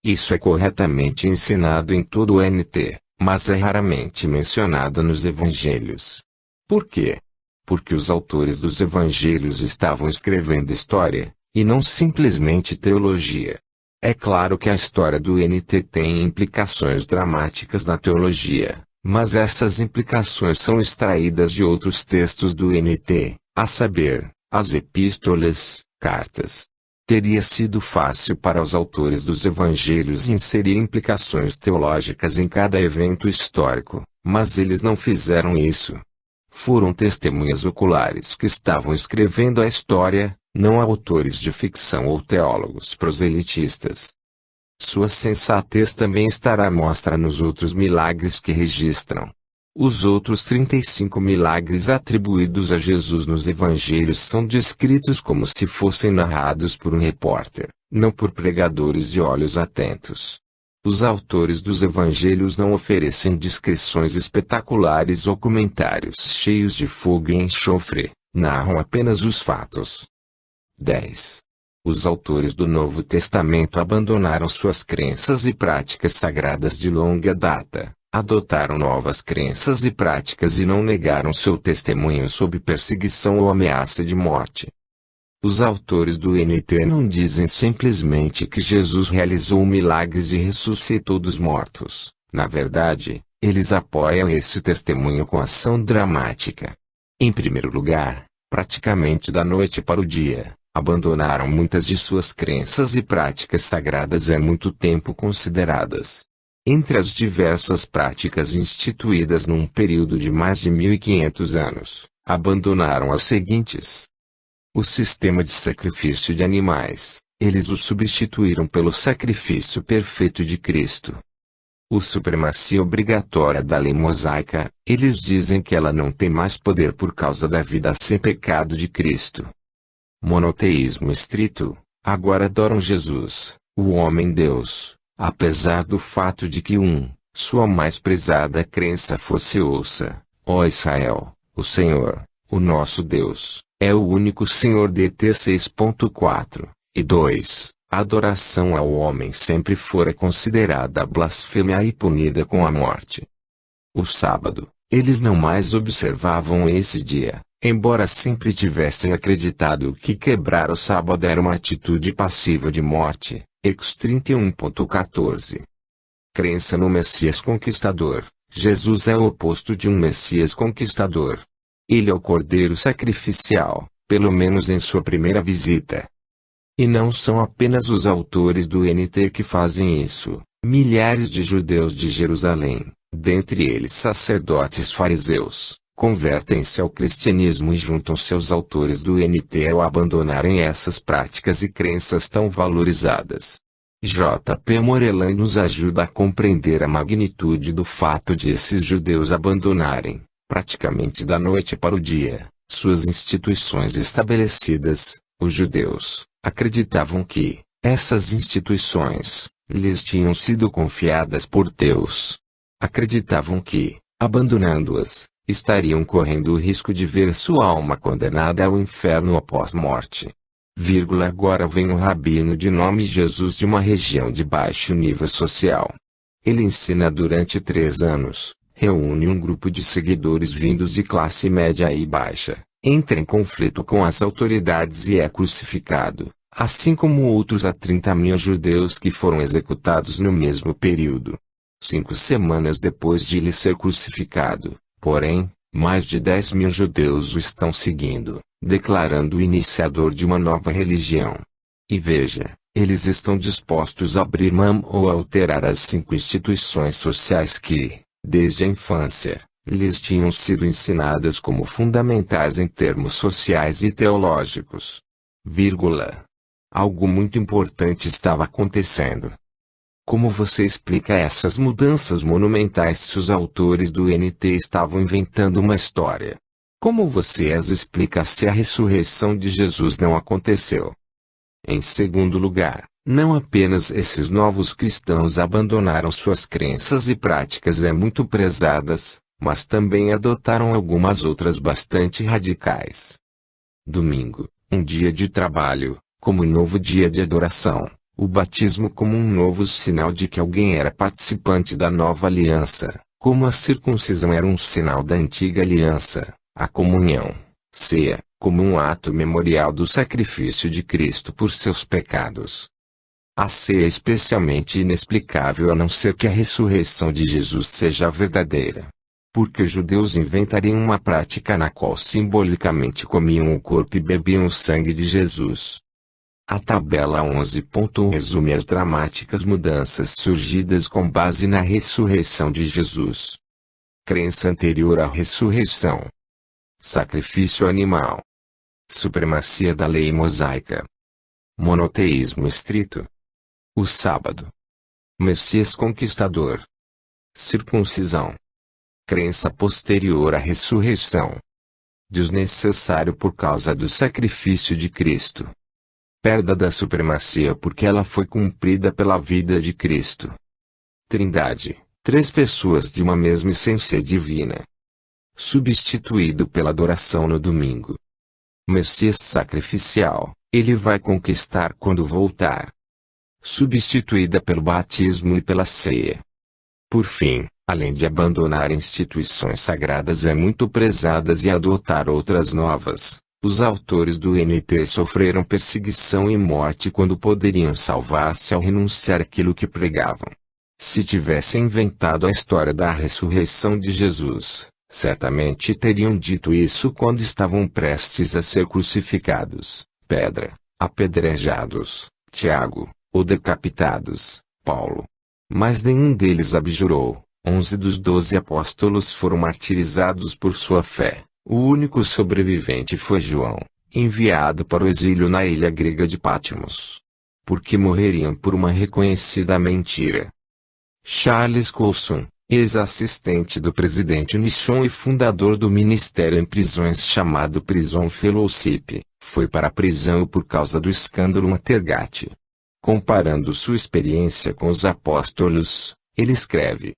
Isso é corretamente ensinado em todo o NT, mas é raramente mencionado nos evangelhos. Por quê? Porque os autores dos evangelhos estavam escrevendo história, e não simplesmente teologia. É claro que a história do NT tem implicações dramáticas na teologia, mas essas implicações são extraídas de outros textos do NT, a saber, as epístolas, cartas. Teria sido fácil para os autores dos evangelhos inserir implicações teológicas em cada evento histórico, mas eles não fizeram isso. Foram testemunhas oculares que estavam escrevendo a história, não autores de ficção ou teólogos proselitistas. Sua sensatez também estará à mostra nos outros milagres que registram. Os outros 35 milagres atribuídos a Jesus nos evangelhos são descritos como se fossem narrados por um repórter, não por pregadores de olhos atentos. Os autores dos evangelhos não oferecem descrições espetaculares ou comentários cheios de fogo e enxofre, narram apenas os fatos. 10. Os autores do Novo Testamento abandonaram suas crenças e práticas sagradas de longa data, adotaram novas crenças e práticas e não negaram seu testemunho sob perseguição ou ameaça de morte. Os autores do NT não dizem simplesmente que Jesus realizou milagres e ressuscitou dos mortos. Na verdade, eles apoiam esse testemunho com ação dramática. Em primeiro lugar, praticamente da noite para o dia, abandonaram muitas de suas crenças e práticas sagradas há muito tempo consideradas. Entre as diversas práticas instituídas num período de mais de 1500 anos, abandonaram as seguintes. O sistema de sacrifício de animais, eles o substituíram pelo sacrifício perfeito de Cristo. O supremacia obrigatória da lei mosaica, eles dizem que ela não tem mais poder por causa da vida sem pecado de Cristo. Monoteísmo estrito, agora adoram Jesus, O homem-deus, apesar do fato de que sua mais prezada crença fosse ouça, ó Israel, o Senhor, o nosso Deus, é o único Senhor. DT 6.4, e 2. A adoração ao homem sempre fora considerada blasfêmia e punida com a morte. O sábado, eles não mais observavam esse dia, embora sempre tivessem acreditado que quebrar o sábado era uma atitude passiva de morte. Ex 31.14. Crença no Messias conquistador. Jesus é o oposto de um Messias conquistador. Ele é o Cordeiro sacrificial, pelo menos em sua primeira visita. E não são apenas os autores do NT que fazem isso. Milhares de judeus de Jerusalém, dentre eles sacerdotes fariseus, convertem-se ao cristianismo e juntam-se aos autores do NT ao abandonarem essas práticas e crenças tão valorizadas. J. P. Moreland nos ajuda a compreender a magnitude do fato de esses judeus abandonarem, praticamente da noite para o dia, suas instituições estabelecidas. Os judeus acreditavam que essas instituições lhes tinham sido confiadas por Deus. Acreditavam que, abandonando-as, estariam correndo o risco de ver sua alma condenada ao inferno após morte. Agora vem um rabino de nome Jesus de uma região de baixo nível social. Ele ensina durante 3 anos, reúne um grupo de seguidores vindos de classe média e baixa, entra em conflito com as autoridades e é crucificado, assim como outros a 30.000 judeus que foram executados no mesmo período. 5 semanas depois de ele ser crucificado, porém, mais de 10.000 judeus o estão seguindo, declarando o iniciador de uma nova religião. E veja, eles estão dispostos a abrir mão ou a alterar as 5 instituições sociais que, desde a infância, lhes tinham sido ensinadas como fundamentais em termos sociais e teológicos. Algo muito importante estava acontecendo. Como você explica essas mudanças monumentais se os autores do NT estavam inventando uma história? Como você as explica se a ressurreição de Jesus não aconteceu? Em segundo lugar, não apenas esses novos cristãos abandonaram suas crenças e práticas muito prezadas, mas também adotaram algumas outras bastante radicais. Domingo, um dia de trabalho, como um novo dia de adoração. O batismo como um novo sinal de que alguém era participante da nova aliança, como a circuncisão era um sinal da antiga aliança, a comunhão, ceia, como um ato memorial do sacrifício de Cristo por seus pecados. A ceia é especialmente inexplicável a não ser que a ressurreição de Jesus seja verdadeira. Porque os judeus inventariam uma prática na qual simbolicamente comiam o corpo e bebiam o sangue de Jesus. A tabela 11.1 resume as dramáticas mudanças surgidas com base na ressurreição de Jesus. Crença anterior à ressurreição. Sacrifício animal. Supremacia da lei mosaica. Monoteísmo estrito. O sábado. Messias conquistador. Circuncisão. Crença posterior à ressurreição. Desnecessário por causa do sacrifício de Cristo. Perda da supremacia porque ela foi cumprida pela vida de Cristo. Trindade, 3 pessoas de uma mesma essência divina. Substituído pela adoração no domingo. Messias sacrificial, ele vai conquistar quando voltar. Substituída pelo batismo e pela ceia. Por fim, além de abandonar instituições sagradas muito prezadas e adotar outras novas, os autores do NT sofreram perseguição e morte quando poderiam salvar-se ao renunciar àquilo que pregavam. Se tivessem inventado a história da ressurreição de Jesus, certamente teriam dito isso quando estavam prestes a ser crucificados, Pedro, apedrejados, Tiago, ou decapitados, Paulo. Mas nenhum deles abjurou. 11 dos 12 apóstolos foram martirizados por sua fé. O único sobrevivente foi João, enviado para o exílio na ilha grega de Patmos. Porque morreriam por uma reconhecida mentira. Charles Colson, ex-assistente do presidente Nixon e fundador do ministério em prisões chamado Prison Fellowship, foi para a prisão por causa do escândalo Watergate. Comparando sua experiência com os apóstolos, ele escreve: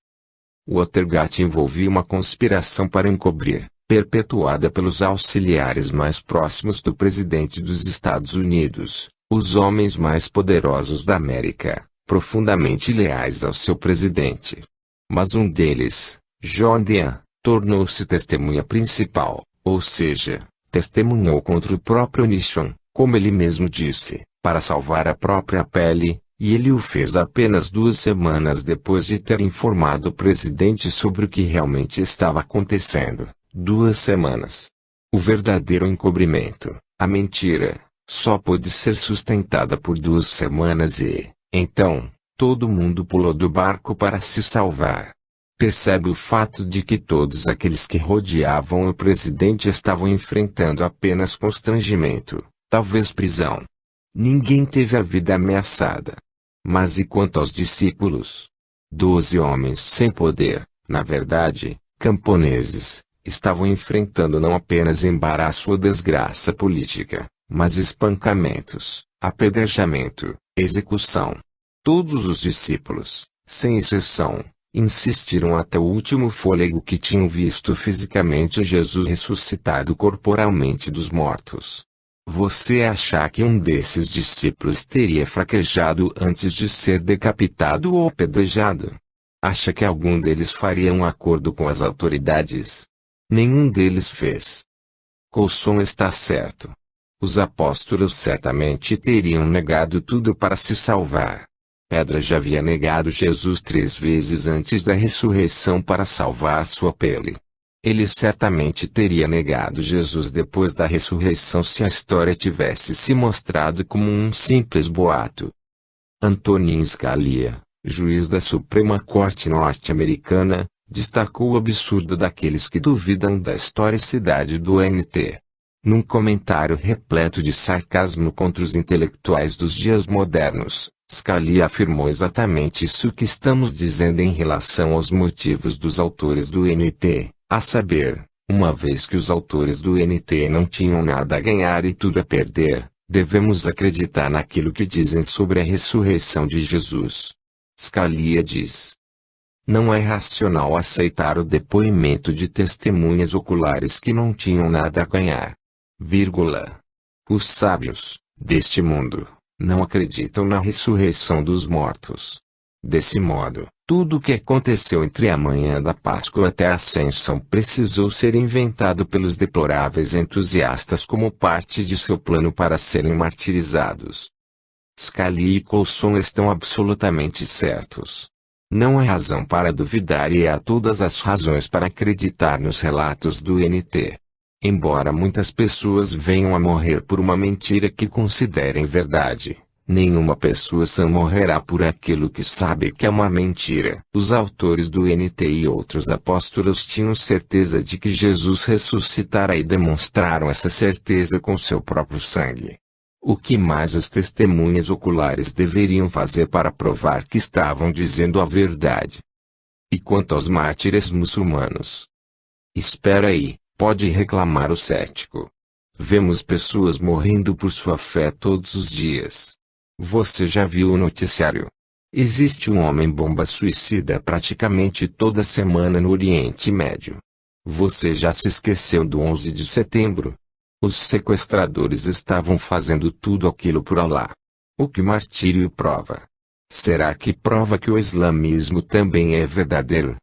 Watergate envolvia uma conspiração para encobrir, perpetuada pelos auxiliares mais próximos do presidente dos Estados Unidos, os homens mais poderosos da América, profundamente leais ao seu presidente. Mas um deles, John Dean, tornou-se testemunha principal, ou seja, testemunhou contra o próprio Nixon, como ele mesmo disse, para salvar a própria pele, e ele o fez apenas 2 semanas depois de ter informado o presidente sobre o que realmente estava acontecendo. 2 semanas. O verdadeiro encobrimento, a mentira, só pôde ser sustentada por 2 semanas e, então, todo mundo pulou do barco para se salvar. Percebe o fato de que todos aqueles que rodeavam o presidente estavam enfrentando apenas constrangimento, talvez prisão. Ninguém teve a vida ameaçada. Mas e quanto aos discípulos? 12 homens sem poder, na verdade, camponeses, estavam enfrentando não apenas embaraço ou desgraça política, mas espancamentos, apedrejamento, execução. Todos os discípulos, sem exceção, insistiram até o último fôlego que tinham visto fisicamente Jesus ressuscitado corporalmente dos mortos. Você acha que um desses discípulos teria fraquejado antes de ser decapitado ou apedrejado? Acha que algum deles faria um acordo com as autoridades? Nenhum deles fez. Coulson está certo. Os apóstolos certamente teriam negado tudo para se salvar. Pedro já havia negado Jesus 3 vezes antes da ressurreição para salvar sua pele. Ele certamente teria negado Jesus depois da ressurreição se a história tivesse se mostrado como um simples boato. Antonin Scalia, juiz da Suprema Corte norte-americana, destacou o absurdo daqueles que duvidam da historicidade do NT. Num comentário repleto de sarcasmo contra os intelectuais dos dias modernos, Scalia afirmou exatamente isso que estamos dizendo em relação aos motivos dos autores do NT. A saber, uma vez que os autores do NT não tinham nada a ganhar e tudo a perder, devemos acreditar naquilo que dizem sobre a ressurreição de Jesus. Scalia diz: não é racional aceitar o depoimento de testemunhas oculares que não tinham nada a ganhar. Os sábios, deste mundo, não acreditam na ressurreição dos mortos. Desse modo, tudo o que aconteceu entre a manhã da Páscoa até a Ascensão precisou ser inventado pelos deploráveis entusiastas como parte de seu plano para serem martirizados. Scalia e Coulson estão absolutamente certos. Não há razão para duvidar e há todas as razões para acreditar nos relatos do NT. Embora muitas pessoas venham a morrer por uma mentira que considerem verdade, nenhuma pessoa sã morrerá por aquilo que sabe que é uma mentira. Os autores do NT e outros apóstolos tinham certeza de que Jesus ressuscitará e demonstraram essa certeza com seu próprio sangue. O que mais as testemunhas oculares deveriam fazer para provar que estavam dizendo a verdade? E quanto aos mártires muçulmanos? Espera aí, pode reclamar o cético. Vemos pessoas morrendo por sua fé todos os dias. Você já viu o noticiário? Existe um homem-bomba suicida praticamente toda semana no Oriente Médio. Você já se esqueceu do 11 de setembro? Os sequestradores estavam fazendo tudo aquilo por Alá. O que martírio prova? Será que prova que o islamismo também é verdadeiro?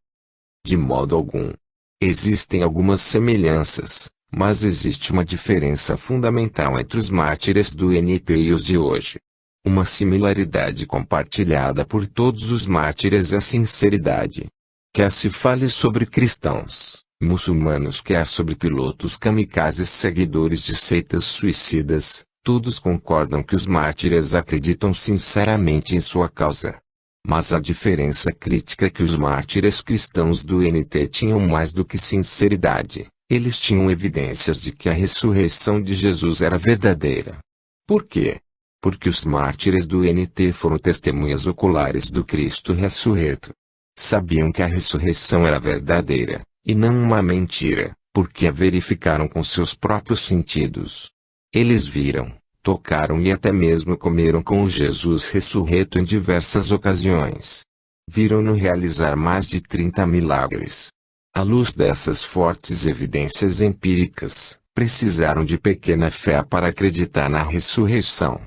De modo algum. Existem algumas semelhanças, mas existe uma diferença fundamental entre os mártires do NT e os de hoje. Uma similaridade compartilhada por todos os mártires é a sinceridade. Quer se fale sobre cristãos, muçulmanos, quer sobre pilotos kamikazes, seguidores de seitas suicidas, todos concordam que os mártires acreditam sinceramente em sua causa. Mas a diferença crítica é que os mártires cristãos do NT tinham mais do que sinceridade, eles tinham evidências de que a ressurreição de Jesus era verdadeira. Por quê? Porque os mártires do NT foram testemunhas oculares do Cristo ressurreto. Sabiam que a ressurreição era verdadeira, e não uma mentira, porque a verificaram com seus próprios sentidos. Eles viram, tocaram e até mesmo comeram com o Jesus ressurreto em diversas ocasiões. Viram-no realizar mais de 30 milagres. À luz dessas fortes evidências empíricas, precisaram de pequena fé para acreditar na ressurreição.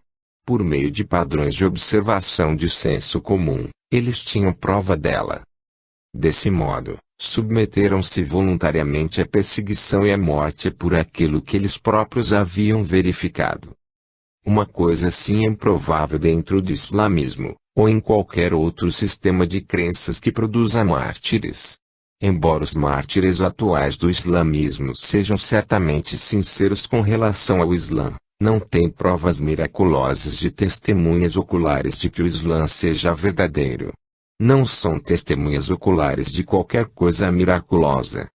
Por meio de padrões de observação de senso comum, eles tinham prova dela. Desse modo, submeteram-se voluntariamente à perseguição e à morte por aquilo que eles próprios haviam verificado. Uma coisa assim é improvável dentro do islamismo, ou em qualquer outro sistema de crenças que produza mártires. Embora os mártires atuais do islamismo sejam certamente sinceros com relação ao Islã, não têm provas miraculosas de testemunhas oculares de que o Islã seja verdadeiro. Não são testemunhas oculares de qualquer coisa miraculosa.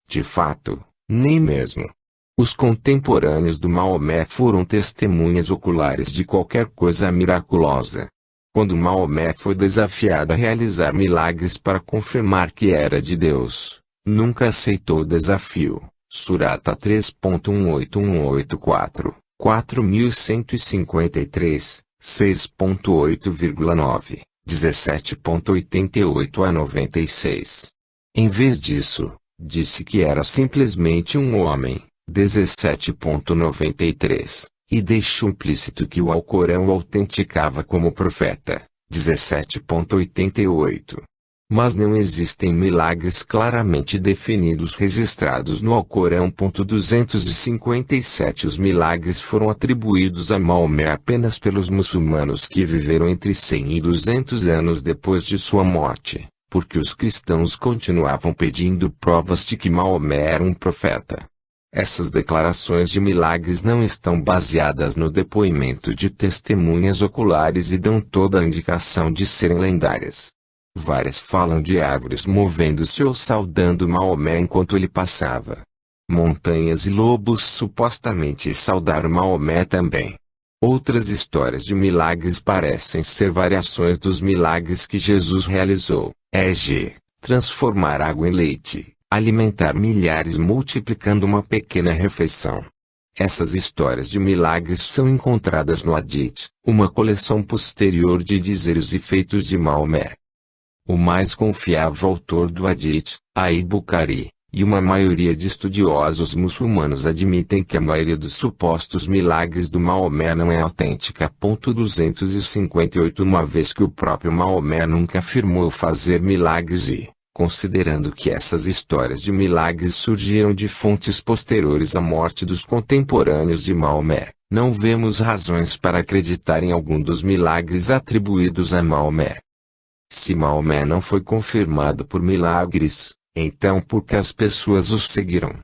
De fato, nem mesmo os contemporâneos do Maomé foram testemunhas oculares de qualquer coisa miraculosa. Quando Maomé foi desafiado a realizar milagres para confirmar que era de Deus, nunca aceitou o desafio. Surata 3.18184, 4153, 6.8,9, 17.88 a 96. Em vez disso, disse que era simplesmente um homem, 17.93. E deixou implícito que o Alcorão o autenticava como profeta, 17.88. Mas não existem milagres claramente definidos registrados no Alcorão. 257 Os milagres foram atribuídos a Maomé apenas pelos muçulmanos que viveram entre 100 e 200 anos depois de sua morte, porque os cristãos continuavam pedindo provas de que Maomé era um profeta. Essas declarações de milagres não estão baseadas no depoimento de testemunhas oculares e dão toda a indicação de serem lendárias. Várias falam de árvores movendo-se ou saudando Maomé enquanto ele passava. Montanhas e lobos supostamente saudaram Maomé também. Outras histórias de milagres parecem ser variações dos milagres que Jesus realizou, e.g., transformar água em leite, alimentar milhares multiplicando uma pequena refeição. Essas histórias de milagres são encontradas no Hadith, uma coleção posterior de dizeres e feitos de Maomé. O mais confiável autor do Hadith, Al-Bukhari, e uma maioria de estudiosos muçulmanos admitem que a maioria dos supostos milagres do Maomé não é autêntica. 258 Uma vez que o próprio Maomé nunca afirmou fazer milagres e, considerando que essas histórias de milagres surgiram de fontes posteriores à morte dos contemporâneos de Maomé, não vemos razões para acreditar em algum dos milagres atribuídos a Maomé. Se Maomé não foi confirmado por milagres, então por que as pessoas o seguiram?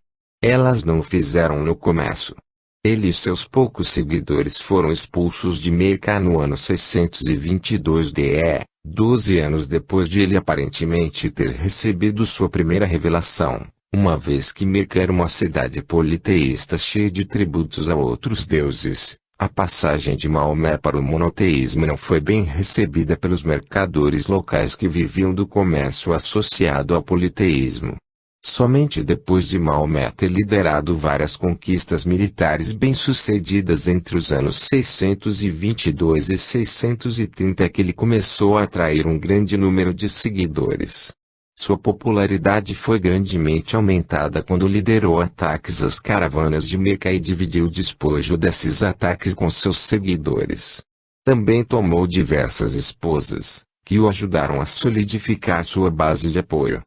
Elas não o fizeram no começo. Ele e seus poucos seguidores foram expulsos de Meca no ano 622 DE, 12 anos depois de ele aparentemente ter recebido sua primeira revelação, uma vez que Meca era uma cidade politeísta cheia de tributos a outros deuses. A passagem de Maomé para o monoteísmo não foi bem recebida pelos mercadores locais que viviam do comércio associado ao politeísmo. Somente depois de Maomé ter liderado várias conquistas militares bem-sucedidas entre os anos 622 e 630 é que ele começou a atrair um grande número de seguidores. Sua popularidade foi grandemente aumentada quando liderou ataques às caravanas de Meca e dividiu o despojo desses ataques com seus seguidores. Também tomou diversas esposas, que o ajudaram a solidificar sua base de apoio.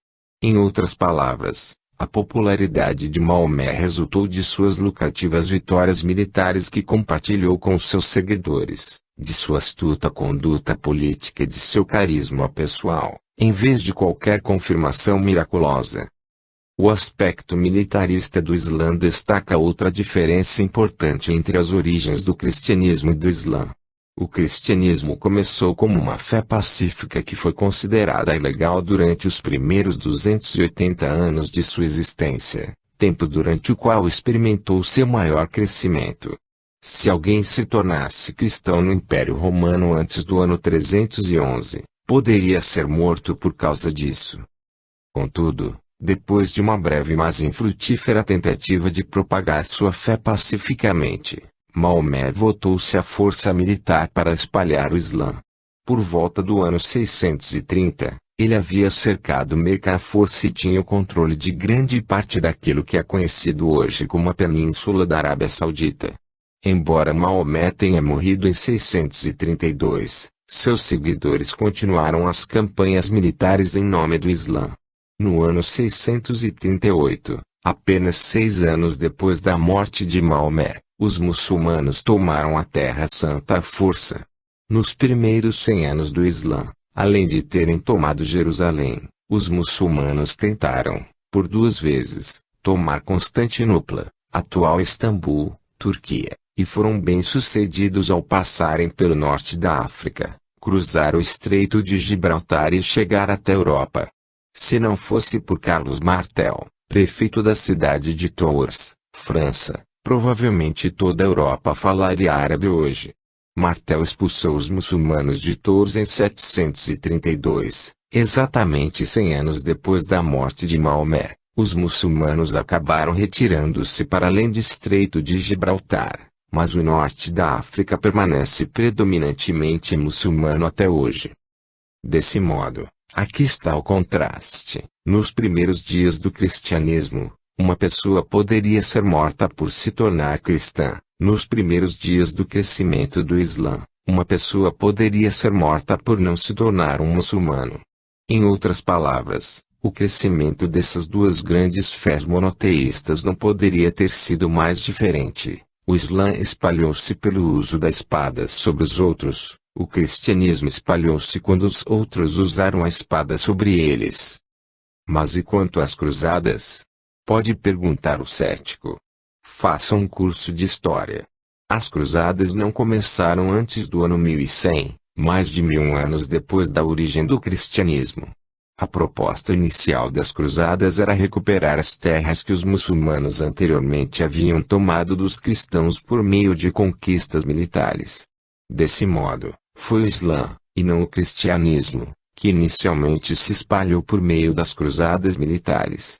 Em outras palavras, a popularidade de Maomé resultou de suas lucrativas vitórias militares que compartilhou com seus seguidores, de sua astuta conduta política e de seu carisma pessoal, em vez de qualquer confirmação miraculosa. O aspecto militarista do Islã destaca outra diferença importante entre as origens do cristianismo e do Islã. O cristianismo começou como uma fé pacífica que foi considerada ilegal durante os primeiros 280 anos de sua existência, tempo durante o qual experimentou seu maior crescimento. Se alguém se tornasse cristão no Império Romano antes do ano 311, poderia ser morto por causa disso. Contudo, depois de uma breve mas infrutífera tentativa de propagar sua fé pacificamente, Maomé voltou-se à força militar para espalhar o Islã. Por volta do ano 630, ele havia cercado Meca à força e tinha o controle de grande parte daquilo que é conhecido hoje como a Península da Arábia Saudita. Embora Maomé tenha morrido em 632, seus seguidores continuaram as campanhas militares em nome do Islã. No ano 638, apenas 6 anos depois da morte de Maomé, os muçulmanos tomaram a Terra Santa à força. Nos primeiros 100 anos do Islã, além de terem tomado Jerusalém, os muçulmanos tentaram, por 2 vezes, tomar Constantinopla, atual Istambul, Turquia, e foram bem-sucedidos ao passarem pelo norte da África, cruzar o Estreito de Gibraltar e chegar até a Europa. Se não fosse por Carlos Martel, prefeito da cidade de Tours, França, provavelmente toda a Europa falaria árabe hoje. Martel expulsou os muçulmanos de Tours em 732, exatamente 100 anos depois da morte de Maomé. Os muçulmanos acabaram retirando-se para além do Estreito de Gibraltar, mas o norte da África permanece predominantemente muçulmano até hoje. Desse modo, aqui está o contraste. Nos primeiros dias do cristianismo, uma pessoa poderia ser morta por se tornar cristã. Nos primeiros dias do crescimento do Islã, uma pessoa poderia ser morta por não se tornar um muçulmano. Em outras palavras, o crescimento dessas duas grandes fés monoteístas não poderia ter sido mais diferente. O Islã espalhou-se pelo uso da espada sobre os outros, o cristianismo espalhou-se quando os outros usaram a espada sobre eles. Mas e quanto às cruzadas? Pode perguntar o cético. Faça um curso de história. As cruzadas não começaram antes do ano 1100, mais de 1000 anos depois da origem do cristianismo. A proposta inicial das cruzadas era recuperar as terras que os muçulmanos anteriormente haviam tomado dos cristãos por meio de conquistas militares. Desse modo, foi o Islã, e não o cristianismo, que inicialmente se espalhou por meio das cruzadas militares.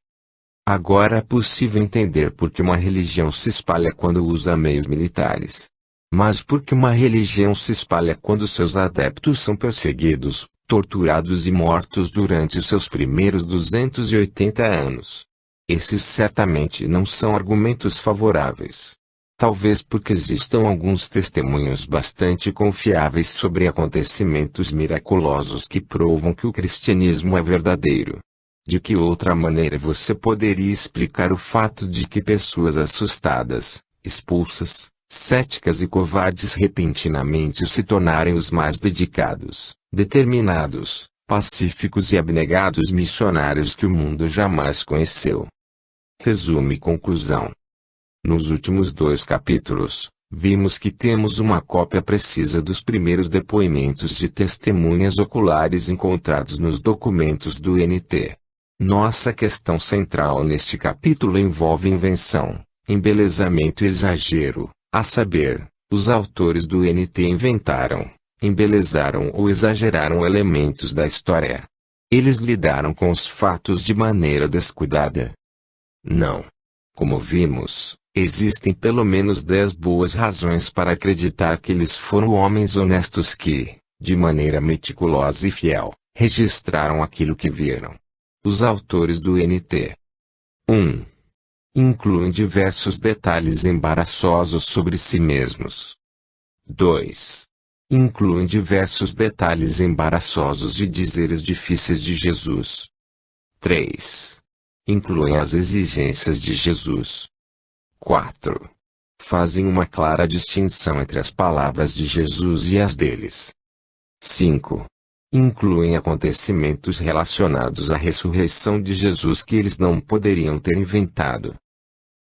Agora é possível entender por que uma religião se espalha quando usa meios militares. Mas por que uma religião se espalha quando seus adeptos são perseguidos, torturados e mortos durante os seus primeiros 280 anos? Esses certamente não são argumentos favoráveis. Talvez porque existam alguns testemunhos bastante confiáveis sobre acontecimentos miraculosos que provam que o cristianismo é verdadeiro. De que outra maneira você poderia explicar o fato de que pessoas assustadas, expulsas, céticas e covardes repentinamente se tornarem os mais dedicados, determinados, pacíficos e abnegados missionários que o mundo jamais conheceu? Resumo e conclusão. Nos últimos 2 capítulos, vimos que temos uma cópia precisa dos primeiros depoimentos de testemunhas oculares encontrados nos documentos do NT. Nossa questão central neste capítulo envolve invenção, embelezamento e exagero, a saber, os autores do NT inventaram, embelezaram ou exageraram elementos da história. Eles lidaram com os fatos de maneira descuidada? Não. Como vimos, existem pelo menos 10 boas razões para acreditar que eles foram homens honestos que, de maneira meticulosa e fiel, registraram aquilo que viram. Os autores do NT 1. Incluem diversos detalhes embaraçosos sobre si mesmos. 2. Incluem diversos detalhes embaraçosos e dizeres difíceis de Jesus. 3. Incluem as exigências de Jesus. 4. Fazem uma clara distinção entre as palavras de Jesus e as deles. 5. Incluem acontecimentos relacionados à ressurreição de Jesus que eles não poderiam ter inventado.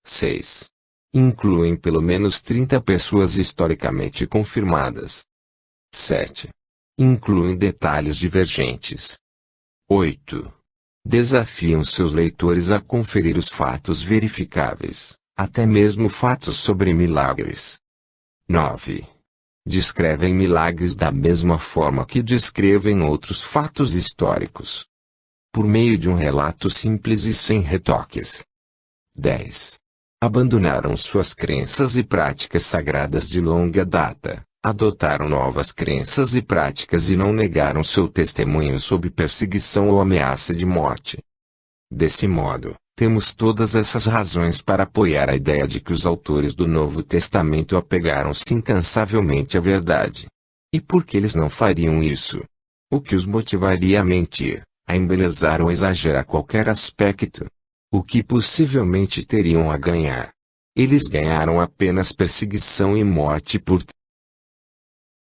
6. Incluem pelo menos 30 pessoas historicamente confirmadas. 7. Incluem detalhes divergentes. 8. Desafiam seus leitores a conferir os fatos verificáveis, até mesmo fatos sobre milagres. 9. Descrevem milagres da mesma forma que descrevem outros fatos históricos, por meio de um relato simples e sem retoques. 10. Abandonaram suas crenças e práticas sagradas de longa data, adotaram novas crenças e práticas e não negaram seu testemunho sob perseguição ou ameaça de morte. Desse modo, temos todas essas razões para apoiar a ideia de que os autores do Novo Testamento apegaram-se incansavelmente à verdade. E por que eles não fariam isso? O que os motivaria a mentir, a embelezar ou exagerar qualquer aspecto? O que possivelmente teriam a ganhar? Eles ganharam apenas perseguição e morte por